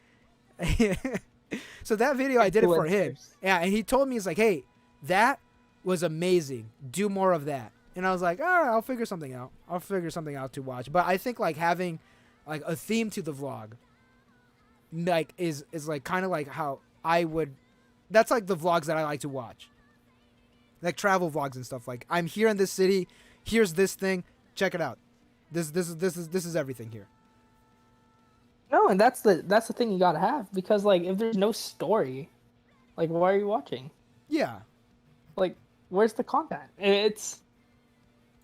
So that video I did it for him. Yeah, and he told me, he's like, hey, that was amazing. Do more of that. And I was like, all right, I'll figure something out. I'll figure something out to watch. But I think like having like a theme to the vlog, like is like kind of like how I would. That's like the vlogs that I like to watch, like travel vlogs and stuff. Like I'm here in this city. Here's this thing. Check it out. This is everything here. No, and that's the thing you gotta have, because like if there's no story, like why are you watching? Yeah. Like where's the content? It's,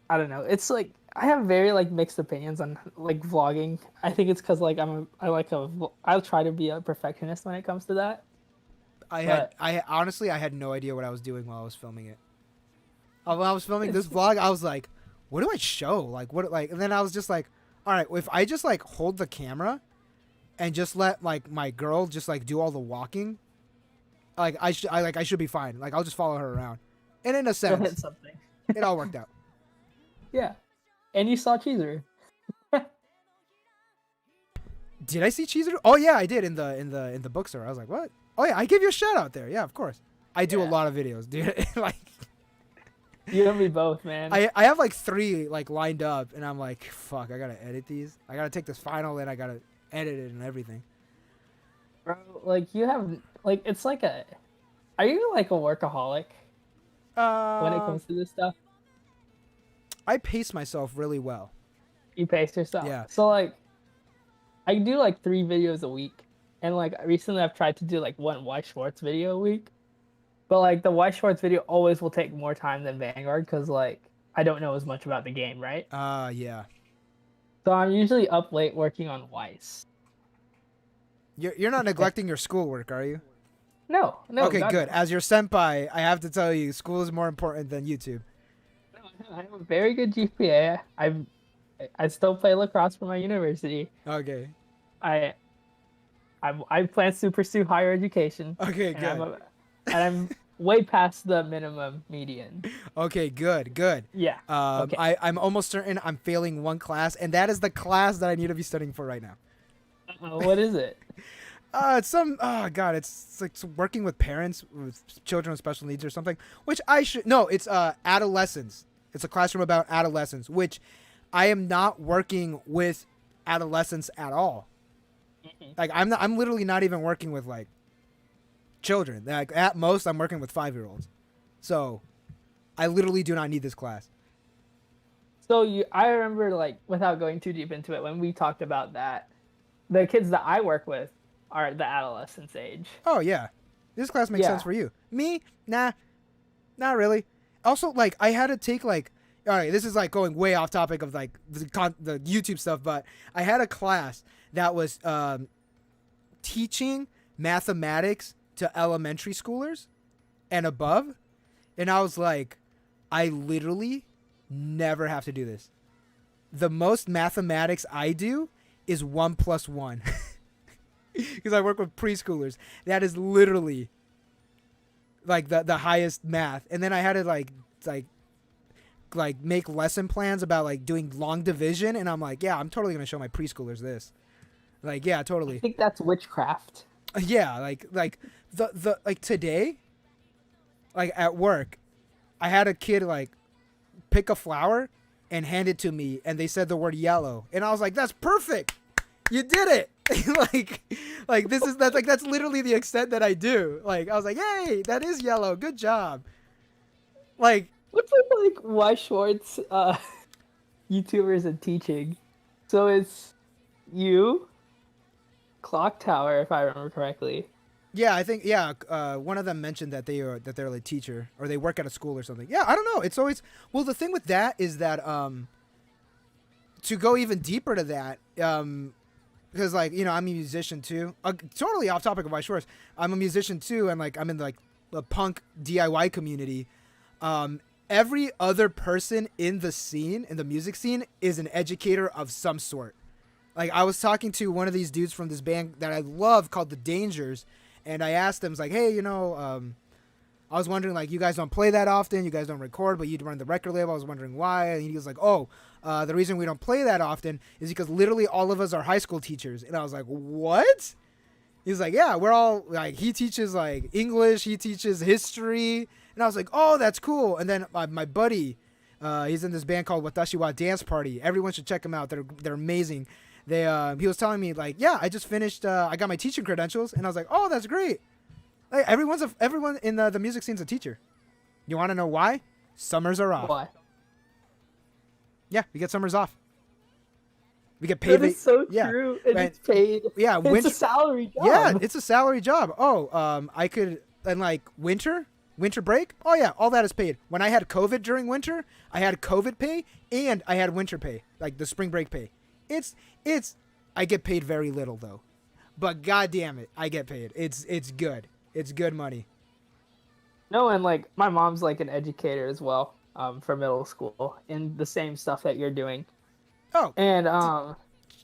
I don't know. It's like I have very like mixed opinions on like vlogging. I think it's because like I try to be a perfectionist when it comes to that. I honestly had no idea what I was doing while I was filming it. When I was filming this vlog, I was like, what do I show? Like what like, and then I was just like, all right, if I just like hold the camera and just let like my girl just like do all the walking, like I should be fine. Like I'll just follow her around. And in a Go hit sense, something. it all worked out. Yeah, and you saw Cheezer. Did I see Cheezer? Oh yeah, I did in the bookstore. I was like, what? Oh yeah, I gave you a shout out there. Yeah, of course. I do a lot of videos, dude. Like you and me both, man. I have like 3 like lined up, and I'm like, fuck, I gotta edit these. I gotta take this final, and I gotta edit it and everything. Bro, like you have like it's like a. Are you like a workaholic when it comes to this stuff? I pace myself really well. You pace yourself. Yeah. So like, I do like 3 videos a week, and like recently I've tried to do like 1 Weiss Schwarz video a week, but like the Weiss Schwarz video always will take more time than Vanguard because like I don't know as much about the game, right? Yeah. So I'm usually up late working on Weiss. You're not neglecting your schoolwork, are you? No. Okay, God, good. no. As your senpai, I have to tell you, school is more important than YouTube. No, I have a very good GPA. I still play lacrosse for my university. Okay. I plan to pursue higher education. Okay, and good. I'm way past the minimum median. Okay, good. Yeah. Okay. I'm almost certain I'm failing 1 class, and that is the class that I need to be studying for right now. What is it? It's some, oh god, it's like working with parents with children with special needs or something, which I should, no, it's adolescence. It's a classroom about adolescence, which I am not working with adolescents at all. Like I'm literally not even working with like children. Like at most I'm working with 5-year-olds. So I literally do not need this class. So I remember, like, without going too deep into it, when we talked about that, the kids that I work with are the adolescence age. Oh yeah, this class makes sense for you. Me, nah, not really. Also, like I had to take like, all right, this is like going way off topic of like the YouTube stuff, but I had a class that was teaching mathematics to elementary schoolers and above, and I was like, I literally never have to do this. The most mathematics I do is 1 + 1. Because I work with preschoolers. That is literally like the highest math. And then I had to like make lesson plans about like doing long division, and I'm like, yeah, I'm totally gonna show my preschoolers this. Like, yeah, totally. I think that's witchcraft. Yeah, like the like today, like at work, I had a kid like pick a flower and hand it to me, and they said the word yellow, and I was like, that's perfect. You did it. That's literally the extent that I do. Like I was like, hey, that is yellow. Good job. Like what's with like Weiss Schwarz YouTubers and teaching? So it's you, Clock Tower, if I remember correctly. Yeah, I think one of them mentioned that they're a teacher or they work at a school or something. Yeah, I don't know. It's always the thing with that is that to go even deeper to that because like I'm a musician too. Totally off topic of Weiss Schwarz. I'm a musician too, and like I'm in like the punk DIY community. Every other person in the music scene, is an educator of some sort. Like I was talking to one of these dudes from this band that I love called The Dangers, and I asked him, I was like, hey, I was wondering, like, you guys don't play that often. You guys don't record, but you run the record label. I was wondering why. And he was like, oh, the reason we don't play that often is because literally all of us are high school teachers. And I was like, what? He's like, yeah, we're all, like, he teaches, like, English. He teaches history. And I was like, oh, that's cool. And then my buddy, he's in this band called Watashi wa Dance Party. Everyone should check them out. They're amazing. He was telling me, like, yeah, I just finished, I got my teaching credentials. And I was like, oh, that's great. Like, everyone in the music scene's a teacher. You want to know why? Summers are off. Why? Yeah, we get summers off. We get paid. That is so yeah, true. And right. it's paid. Yeah, it's a salary job. Yeah, it's a salary job. Oh, I could, and like winter break. Oh yeah, all that is paid. When I had COVID during winter, I had COVID pay and I had winter pay, like the spring break pay. I get paid very little though, but god damn it, I get paid. It's good. It's good money. No, and like my mom's like an educator as well, for middle school in the same stuff that you're doing. Oh, and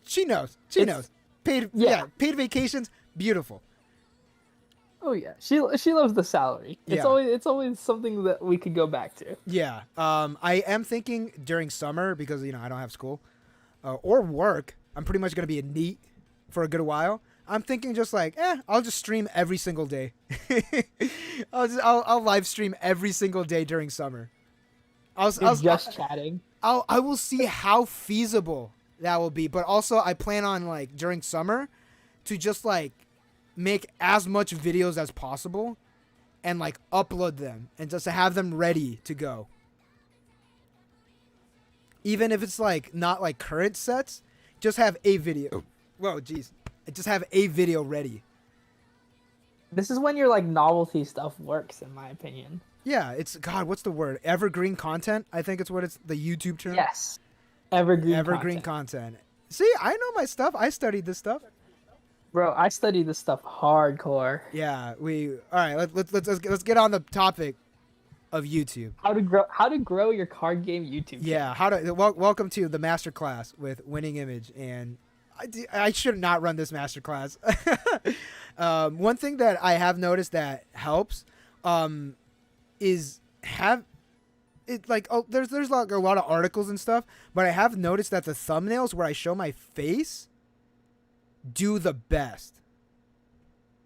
she knows. She knows. Paid, yeah, paid vacations, beautiful. Oh yeah, she loves the salary. It's always something that we could go back to. Yeah. I am thinking during summer because I don't have school, or work. I'm pretty much gonna be a NEET for a good while. I'm thinking just like, I'll just stream every single day. I'll live stream every single day during summer. Chatting. I will see how feasible that will be, but also I plan on like during summer to just like make as much videos as possible and like upload them and just to have them ready to go. Even if it's like not like current sets, just have a video. Whoa, jeez. Just have a video ready. This is when your like novelty stuff works, in my opinion. Yeah, what's the word? Evergreen content, I think it's what it's the YouTube term. Yes. Evergreen content. See, I know my stuff. I studied this stuff. Bro, I studied this stuff hardcore. Yeah, all right, let's get on the topic of YouTube. How to grow your card game YouTube channel. Yeah, welcome to the master class with Winning Image, and I should not run this master class. One thing that I have noticed that helps is have it like there's like a lot of articles and stuff, but I have noticed that the thumbnails where I show my face do the best.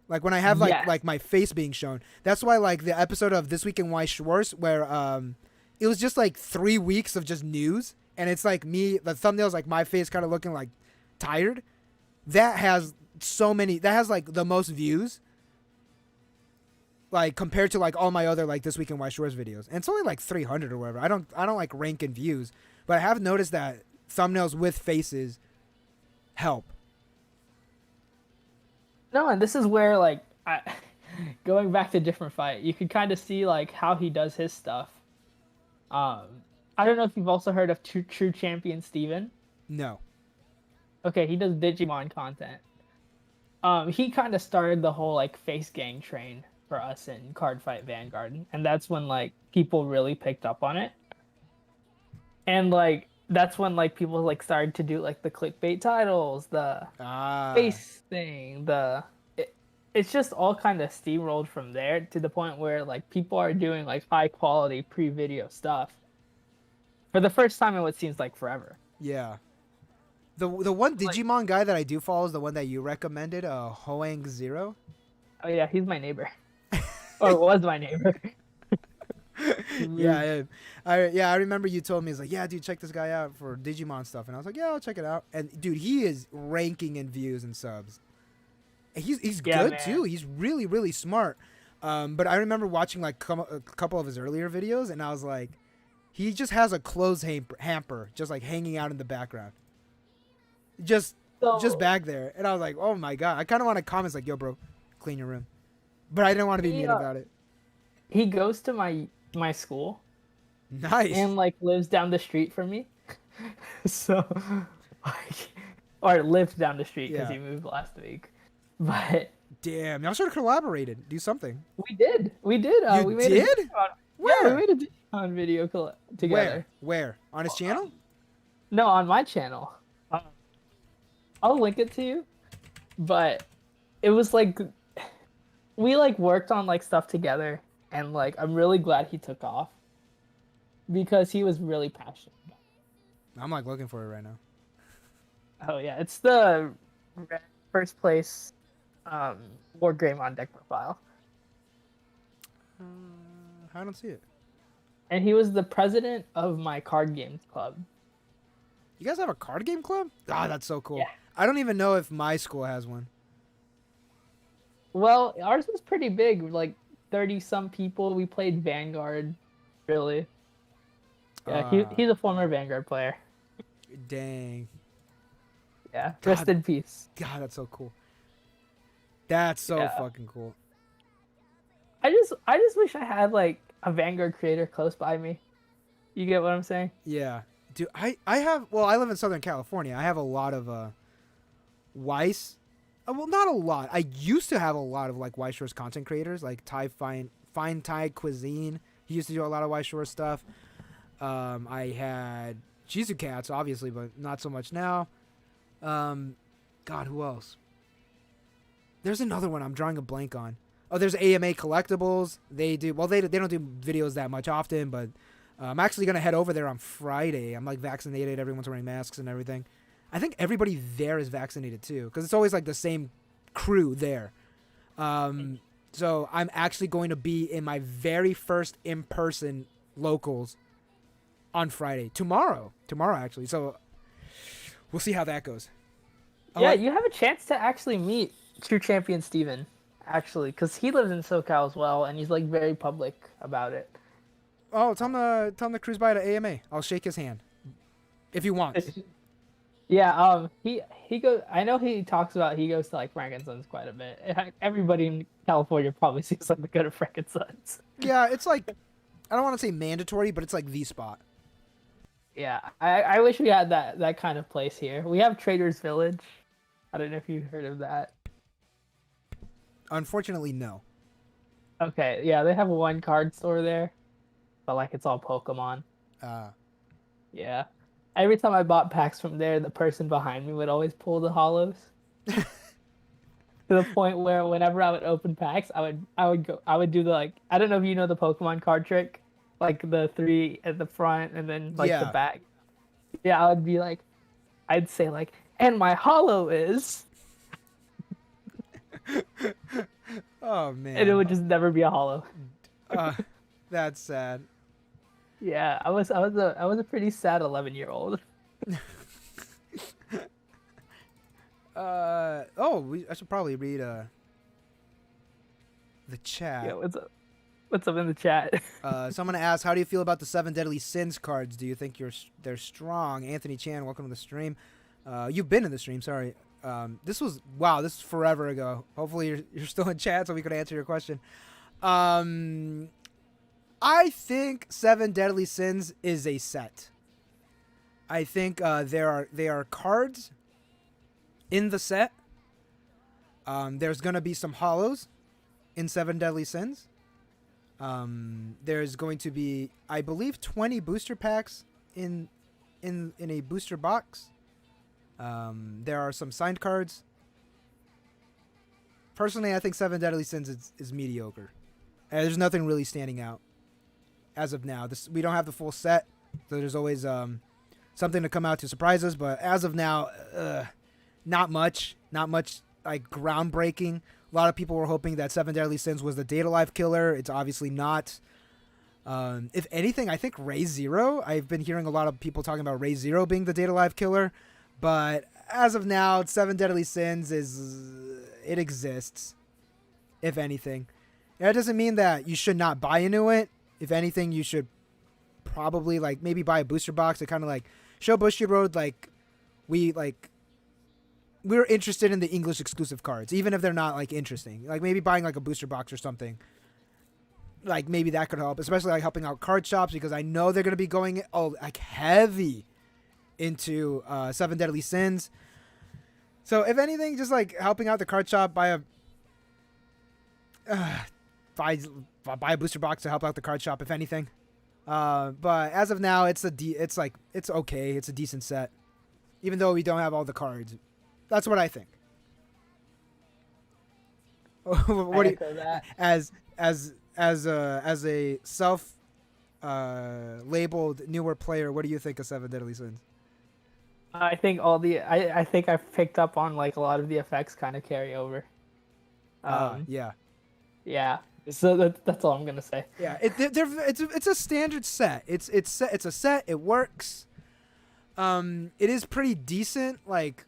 Like when I have like my face being shown. That's why like the episode of This Week in Weiss Schwarz where it was just like 3 weeks of just news and it's like the thumbnail's like my face kind of looking like tired. That has like the most views. Like compared to like all my other like This Week in Weiss Schwarz videos. And it's only like 300 or whatever. I don't like rank in views, but I have noticed that thumbnails with faces help. No, and this is where like going back to Different Fight, you could kind of see like how he does his stuff. I don't know if you've also heard of True Champion Steven. No. Okay, he does Digimon content. He kind of started the whole like face gang train for us in Card Fight Vanguard, and that's when like people really picked up on it. And like that's when like people like started to do like the clickbait titles, the face thing, it's just all kind of steamrolled from there to the point where like people are doing like high quality pre-video stuff for the first time in what seems like forever. Yeah. The one Digimon guy that I do follow is the one that you recommended, Hoang Zero. Oh yeah, he's my neighbor. Or was my neighbor. Yeah, I remember you told me, it's like, yeah, dude, check this guy out for Digimon stuff, and I was like, yeah, I'll check it out. And dude, he is ranking in views and subs. And he's good man. Too. He's really really smart. But I remember watching like a couple of his earlier videos, and I was like, he just has a clothes hamper just like hanging out in the background, just back there, and I was like, oh my god, I kind of want to comment like, yo, bro, clean your room, but I didn't want to be mean about it. He goes to my school. Nice. And like lives down the street from me. So like, or lived down the street because he moved last week. But damn, y'all should have collaborated. Do something. We did. We made did? Where? Yeah, we made a Digimon video together. Where? On his channel? No, on my channel. I'll link it to you. But it was like we like worked on like stuff together. and like I'm really glad he took off because he was really passionate about I'm like looking for it right now. it. Oh yeah, it's the first place War Game on deck profile. I don't see it. And he was the president of my card games club. You guys have a card game club? Ah, that's so cool. Yeah. I don't even know if my school has one. Well, ours was pretty big, like 30 some people. We played Vanguard, really. Yeah, he's a former Vanguard player. Dang. Yeah, God. rest in peace. God, that's so cool. That's so Yeah. fucking cool. I just wish I had like a Vanguard creator close by me. You get what I'm saying? Yeah. Dude, I have, well, I live in Southern California. I have a lot of Weiss. Well, not a lot. I used to have a lot of like Weiss Schwarz content creators, like Fine Thai Cuisine. He used to do a lot of Weiss Schwarz stuff. I had Jizu Cats, obviously, but not so much now. God, who else? There's another one I'm drawing a blank on. Oh, there's AMA Collectibles. They do, well, they don't do videos that much often, but I'm actually going to head over there on Friday. I'm like vaccinated. Everyone's wearing masks and everything. I think everybody there is vaccinated too, because it's always like the same crew there. So I'm actually going to be in my very first in-person locals on Friday. Tomorrow actually. So we'll see how that goes. Yeah, you have a chance to actually meet True Champion Steven, actually, because he lives in SoCal as well, and he's like very public about it. Oh, tell him to cruise by to AMA. I'll shake his hand if he wants. Yeah, he goes. I know he talks about he goes to like Frankenstein's quite a bit. Everybody in California probably seems like they go to Frankenstein's. Yeah, it's like, I don't want to say mandatory, but it's like the spot. Yeah, I wish we had that kind of place here. We have Trader's Village. I don't know if you heard of that. Unfortunately, no. Okay, yeah, they have one card store there, but like it's all Pokemon. Yeah. Every time I bought packs from there, the person behind me would always pull the hollows. To the point where whenever I would open packs, I would do the like, I don't know if you know the Pokemon card trick, like the 3 at the front and then like the back. Yeah, I would be like, I'd say like, and my hollow is. Oh man. And it would just never be a hollow. That's sad. Yeah, I was a pretty sad 11-year-old. I should probably read the chat. Yeah, what's up in the chat? Someone asked, how do you feel about the 7 Deadly Sins cards? Do you think they're strong? Anthony Chan, welcome to the stream. You've been in the stream, sorry. This is forever ago. Hopefully you're still in chat so we could answer your question. I think 7 Deadly Sins is a set. I think they are cards in the set. There's gonna be some hollows in 7 Deadly Sins. There's going to be, I believe, 20 booster packs in a booster box. There are some signed cards. Personally, I think 7 Deadly Sins is mediocre. There's nothing really standing out as of now. We don't have the full set, so there's always something to come out to surprise us. But as of now, not much like groundbreaking. A lot of people were hoping that 7 Deadly Sins was the Data Life killer. It's obviously not. If anything, I think Ray Zero. I've been hearing a lot of people talking about Ray Zero being the Data Life killer. But as of now, 7 Deadly Sins it exists. If anything. That doesn't mean that you should not buy into it. If anything, you should probably like maybe buy a booster box to kind of like show Bushy Road like we're interested in the English exclusive cards, even if they're not like interesting. Like maybe buying like a booster box or something. Like maybe that could help, especially like helping out card shops, because I know they're gonna be going like heavy into 7 Deadly Sins. So if anything, just like helping out the card shop, buy a booster box to help out the card shop, if anything. But as of now, it's okay. It's a decent set, even though we don't have all the cards. That's what I think. What do you, as as a self labeled newer player, what do you think of Seven Deadly Sins? I think all the I think I've picked up on like a lot of the effects kind of carry over. Yeah. Yeah. So that's all I'm gonna say. Yeah, it's a standard set. It's a set. It works. It is pretty decent. Like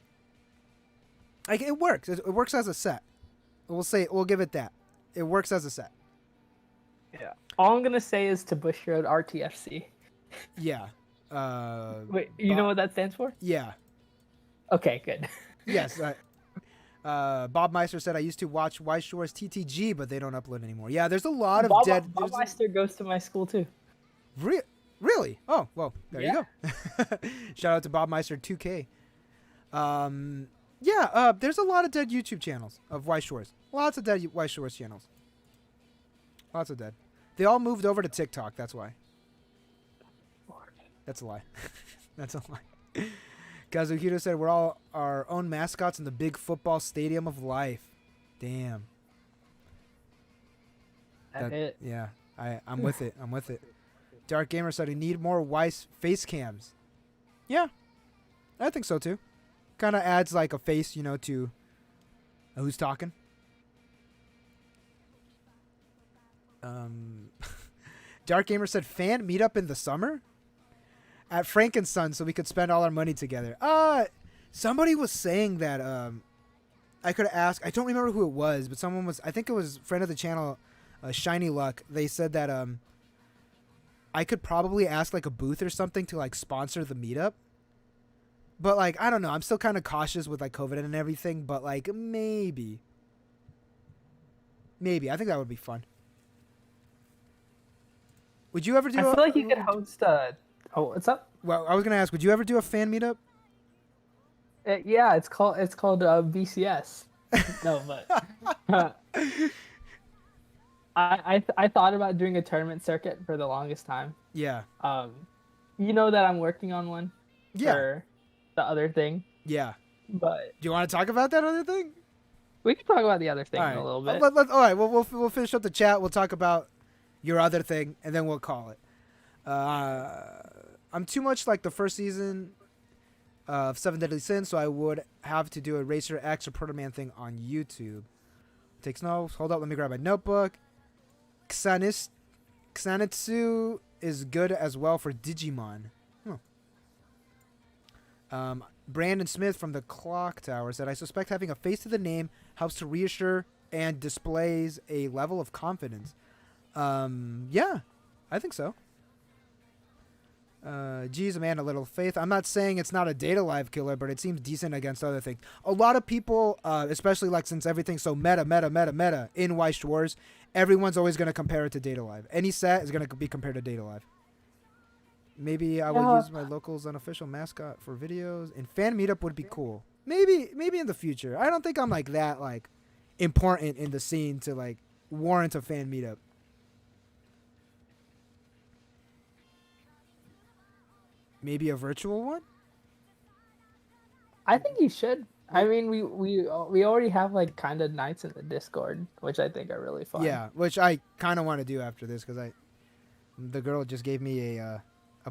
it works. It works as a set. We'll give it that. It works as a set. Yeah. All I'm gonna say is to Bush Road RTFC. Yeah. Wait, you know what that stands for? Yeah. Okay, good. Yes. Bob Meister said I used to watch Weiss Schwarz TTG, but they don't upload anymore. Yeah, there's a lot of dead. Bob Meister goes to my school too. Really? Oh, well, there you Yeah. go. Shout out to Bob Meister 2K. Yeah, there's a lot of dead YouTube channels of Weiss Schwarz. Lots of dead Weiss Schwarz channels. Lots of dead. They all moved over to TikTok. That's why. That's a lie. That's a lie. Kazuhiro said we're all our own mascots in the big football stadium of life. Damn. That's it. Yeah, I'm with it. I'm with it. Dark Gamer said we need more Weiss face cams. Yeah, I think so too. Kind of adds like a face, to who's talking. Dark Gamer said fan meetup in the summer at Frank and Son so we could spend all our money together. Somebody was saying that I could ask. I don't remember who it was, but someone was. I think it was friend of the channel, Shiny Luck. They said that I could probably ask like a booth or something to like sponsor the meetup. But like I don't know. I'm still kind of cautious with like COVID and everything. But like maybe. I think that would be fun. Would you ever do? I feel like you could host a. Oh, what's up? Well, I was gonna ask. Would you ever do a fan meetup? Yeah, it's called BCS. No, but I thought about doing a tournament circuit for the longest time. Yeah. You know that I'm working on one. Yeah. For the other thing. Yeah. But do you want to talk about that other thing? We can talk about the other thing in a little bit. All right. We'll finish up the chat. We'll talk about your other thing, and then we'll call it. I'm too much like the first season of Seven Deadly Sins, so I would have to do a Racer X or Proto-Man thing on YouTube. Takes notes. Hold up, let me grab my notebook. Xanitsu is good as well for Digimon. Brandon Smith from the Clock Tower said, I suspect having a face to the name helps to reassure and displays a level of confidence. Yeah, I think so. Geez, Amanda, Little Faith. I'm not saying it's not a Data Live killer, but it seems decent against other things. A lot of people, especially like since everything's so meta in Weiss Schwarz, everyone's always going to compare it to Data Live. Any set is going to be compared to Data Live. Maybe I will use my local's unofficial mascot for videos, and fan meetup would be cool. Maybe in the future. I don't think I'm like that like important in the scene to like warrant a fan meetup. Maybe a virtual one? I think you should. I mean, we already have like kind of nights in the Discord, which I think are really fun. Yeah, which I kind of want to do after this because the girl just gave me a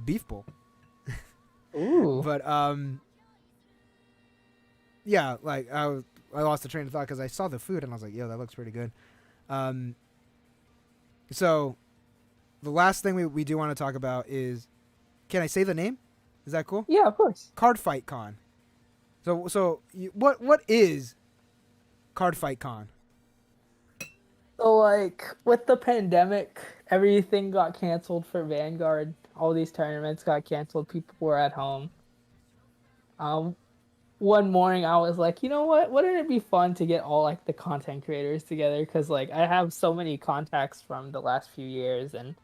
beef bowl. Ooh. But yeah, like I lost the train of thought because I saw the food and I was like, yo, that looks pretty good. So the last thing we do want to talk about is, can I say the name? Is that cool? Yeah, of course. Card Fight Con. So what is Card Fight Con? So like with the pandemic, everything got canceled for Vanguard. All these tournaments got canceled. People were at home. One morning I was like, you know what? Wouldn't it be fun to get all like the content creators together? Because like I have so many contacts from the last few years, and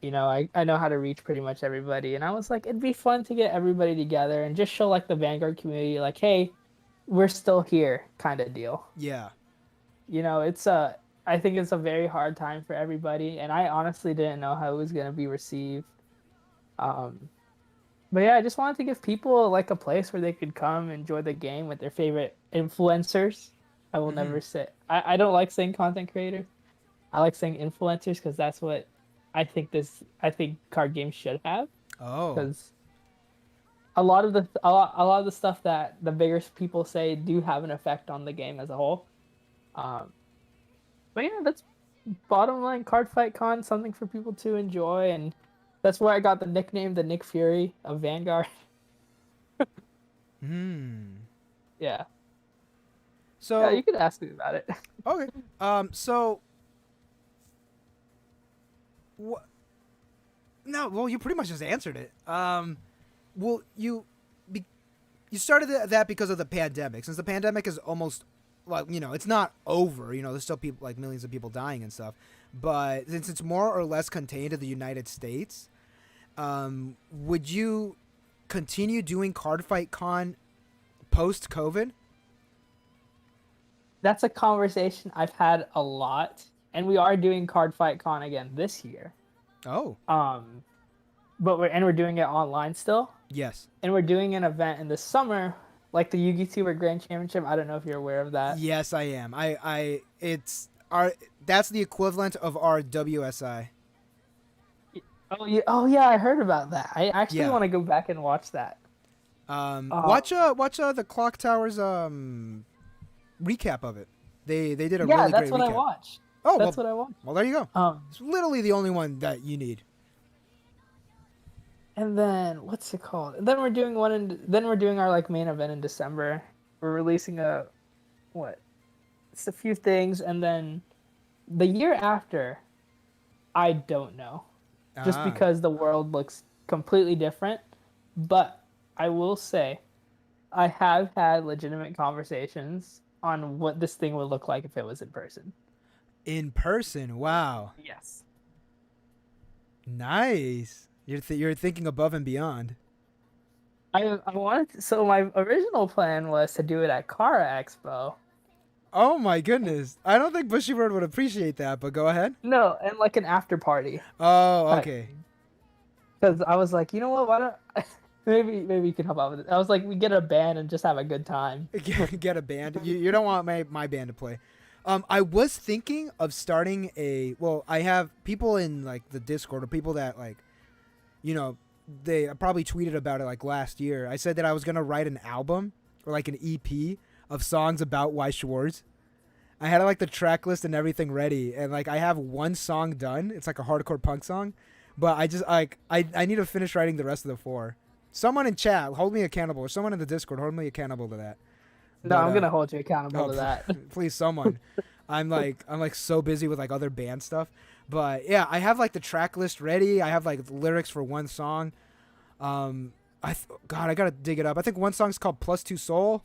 I know how to reach pretty much everybody. And I was like, it'd be fun to get everybody together and just show like the Vanguard community, like, hey, we're still here, kind of deal. Yeah. I think it's a very hard time for everybody, and I honestly didn't know how it was gonna be received. But yeah, I just wanted to give people like a place where they could come enjoy the game with their favorite influencers. I will never say I don't like saying content creator. I like saying influencers because that's what I think card games should have. Oh. Because a lot of the stuff that the bigger people say do have an effect on the game as a whole. Um, but yeah, that's bottom line. Card Fight Con, something for people to enjoy, and that's where I got the nickname, the Nick Fury of Vanguard. Yeah. So Yeah, you could ask me about it. okay. So what? No. Well, you pretty much just answered it. Well, you started that because of the pandemic. Since the pandemic is almost, well, it's not over. There's still people, like millions of people dying and stuff. But since it's more or less contained to the United States, would you continue doing Card Fight Con post COVID? That's a conversation I've had a lot, and we are doing Card Fight Con again this year. Oh. But we're doing it online still. Yes. And we're doing an event in the summer, like the Yu-Gi Tuber Grand Championship. I don't know if you're aware of that. Yes, I am. That's the equivalent of our WSI. Oh yeah, I heard about that. I actually want to go back and watch that. Watch the Clock Towers recap of it. They did a really great recap. Yeah, that's what I watched. Oh, that's what I watched. Well, there you go. It's literally the only one that you need. And then what's it called? Then we're doing our like main event in December. We're releasing it's a few things, and then the year after, I don't know. Just because the world looks completely different. But I will say, I have had legitimate conversations on what this thing would look like if it was in person. In person? Wow. Yes. Nice. You're thinking above and beyond. I wanted so my original plan was to do it at Kara Expo. Oh my goodness. I don't think Bushy Bird would appreciate that, but go ahead. No, and like an after party. Oh, okay. Because I was like, you know what? Why don't maybe you can help out with it. I was like, we get a band and just have a good time. Get a band. You don't want my band to play. I was thinking of starting I have people in like the Discord or people that like, they probably tweeted about it like last year. I said that I was going to write an album or like an EP of songs about Weiss Schwarz. I had like the track list and everything ready, and like I have one song done. It's like a hardcore punk song, but I just like I need to finish writing the rest of the 4. Someone in chat hold me accountable, or someone in the Discord hold me accountable to that. No, I'm gonna hold you accountable to that. Please, someone. I'm like so busy with like other band stuff, but yeah, I have like the track list ready. I have like lyrics for one song. God, I gotta dig it up. I think one song's called +2 Soul.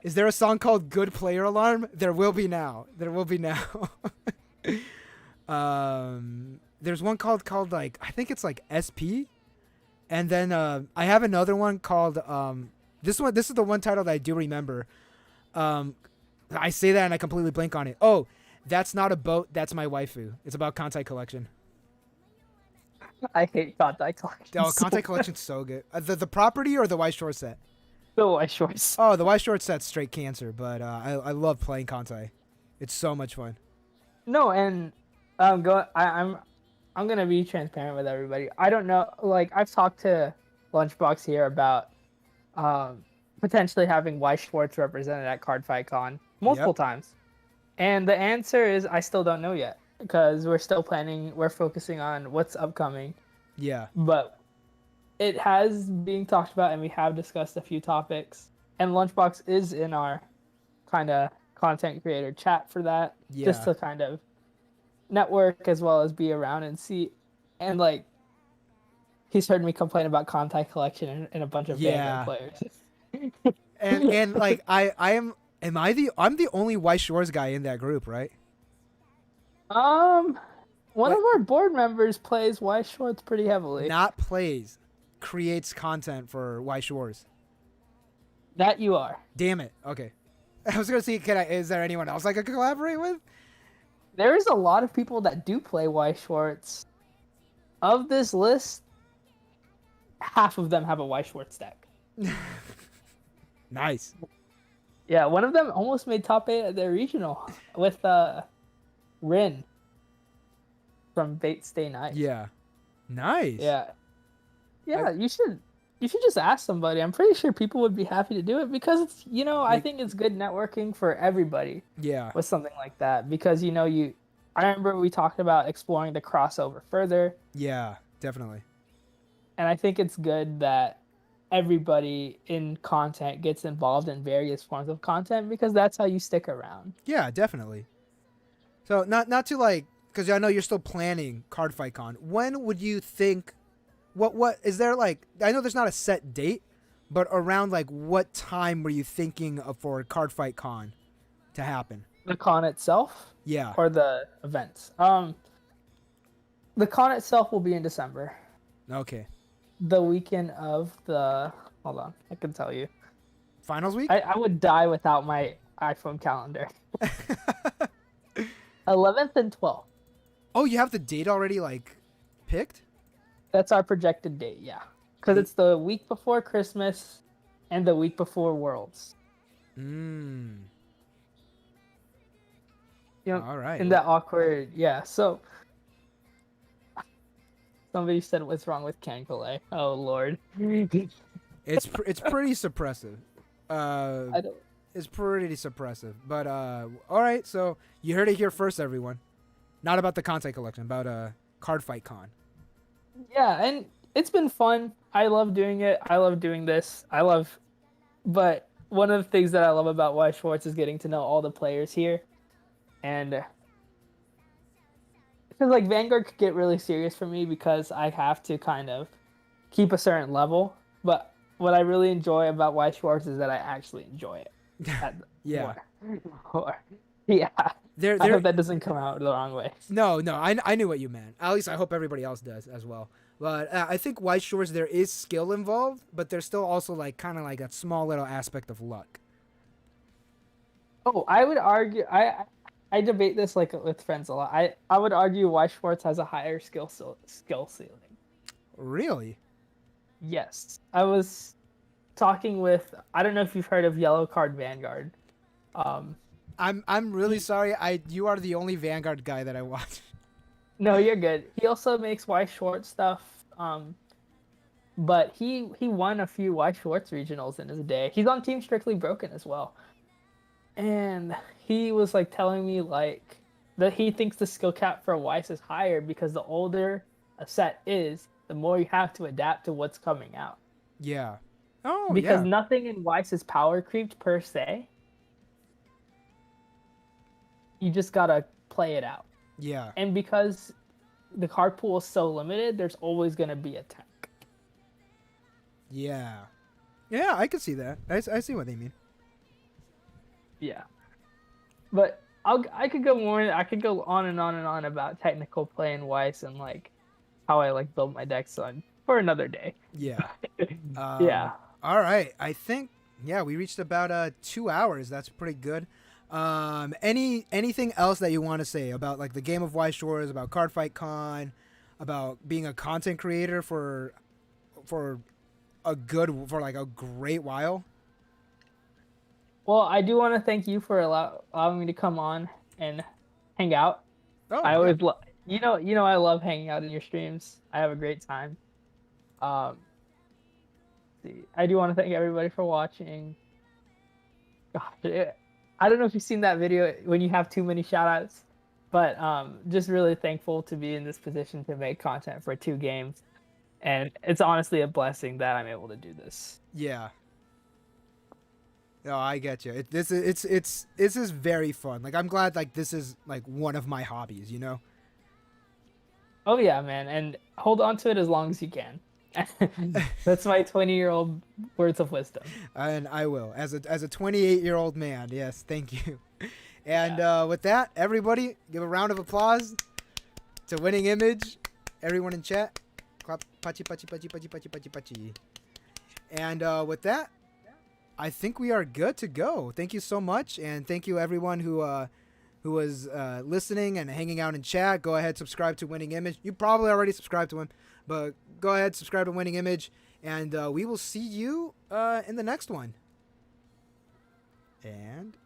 Is there a song called Good Player Alarm? There will be now. There's one called like, I think it's like SP. And then I have another one called this is the one title that I do remember. I say that and I completely blank on it. Oh, That's Not a Boat, That's My Waifu. It's about Kantai Collection. I hate Kantai Collection. Oh, Kantai Collection's so good. The property or the Weiss Schwarz set? The Weiss Schwarz. Oh, the Weiss Schwarz set's straight cancer, but I love playing Kantai. It's so much fun. No, and I'm gonna be transparent with everybody. I don't know. Like, I've talked to Lunchbox here about potentially having Weiss Schwarz represented at Card Fight Con multiple times, and the answer is I still don't know yet because we're still planning. We're focusing on what's upcoming. Yeah. But it has being talked about, and we have discussed a few topics. And Lunchbox is in our kind of content creator chat for that, just to kind of network as well as be around and see. And like, he's heard me complain about Kantai Collection and a bunch of Vanguard players. and like I'm the only Weiss Schwarz guy in that group, right? One of our board members plays Weiss Schwarz pretty heavily. Not plays, creates content for Weiss Schwarz. That you are. Damn it. Okay. I was gonna see, is there anyone else I could collaborate with? There is a lot of people that do play Weiss Schwarz. Of this list, half of them have a Weiss Schwarz deck. Nice. Yeah, one of them almost made top 8 at their regional with Rin from Bait Stay Nice. Yeah. Nice. Yeah. Yeah, you should just ask somebody. I'm pretty sure people would be happy to do it because it's, I Like, think it's good networking for everybody yeah. with something like that because I remember we talked about exploring the crossover further, Yeah, definitely. and I think it's good that everybody in content gets involved in various forms of content because that's how you stick around. Yeah, definitely. So not to like, because I know you're still planning Cardfight Con. When would you think? What is there like? I know there's not a set date, but around like what time were you thinking of for Cardfight Con to happen? The con itself Yeah. or the events. The con itself will be in December. Okay. The weekend of the hold on, I can tell you. Finals week. I would die without my iPhone calendar. 11th and 12th. Oh, you have the date already like picked? That's our projected date, yeah. Because it's the week before Christmas and the week before Worlds. Mm. All right. In that awkward, yeah. So somebody said, "What's wrong with Cancale?" Oh Lord. It's pretty suppressive. I don't. It's pretty suppressive. But all right. So you heard it here first, everyone. Not about the content collection, about Cardfight Con. Yeah, and it's been fun. I love doing it. I love doing this. But one of the things that I love about Weiss Schwarz is getting to know all the players here. And because like Vanguard could get really serious for me because I have to kind of keep a certain level. But what I really enjoy about Weiss Schwarz is that I actually enjoy it. Yeah. More. Yeah. I hope that doesn't come out the wrong way. No, I knew what you meant. At least I hope everybody else does as well. But I think Weiss Schwarz, there is skill involved, but there's still also like kind of like a small little aspect of luck. Oh, I would argue. I debate this like with friends a lot. I would argue Weiss Schwarz has a higher skill ceiling. Really? Yes, I was talking with. I don't know if you've heard of Yellow Card Vanguard. I'm really sorry. You are the only Vanguard guy that I watch. No, you're good. He also makes Weiss Schwarz stuff. But he won a few Weiss Schwarz regionals in his day. He's on Team Strictly Broken as well. And he was like telling me like that he thinks the skill cap for Weiss is higher because the older a set is, the more you have to adapt to what's coming out. Yeah. Oh, because yeah. nothing in Weiss is power creeped per se. You just gotta play it out. Yeah. And because the card pool is so limited, there's always gonna be a tank. Yeah. Yeah, I can see that. I see what they mean. Yeah. But I could go more. I could go on and on and on about technical play in Weiss and like how I like build my decks on for another day. Yeah. Yeah. All right. I think we reached about 2 hours. That's pretty good. Anything else that you want to say about like the game of Weiss Schwarz, about Cardfight Con, about being a content creator for a great while? Well, I do want to thank you for allowing me to come on and hang out. Oh, I always I love hanging out in your streams. I have a great time. I do want to thank everybody for watching. Gosh, I don't know if you've seen that video when you have too many shoutouts, but just really thankful to be in this position to make content for 2 games, and it's honestly a blessing that I'm able to do this. Yeah. No, I get you. This is very fun. Like I'm glad like this is like one of my hobbies, you know? Oh yeah, man, and hold on to it as long as you can. That's my 20-year-old words of wisdom. And I will. As a 28-year-old man, yes, thank you. And with that, everybody, give a round of applause to Winning Image. Everyone in chat. Clap, pachi, pachi, pachi, pachi, pachi, pachi, pachi. And with that, I think we are good to go. Thank you so much, and thank you everyone who was listening and hanging out in chat. Go ahead, subscribe to Winning Image. You probably already subscribed to him, but go ahead, subscribe to Winning Image, and we will see you in the next one. And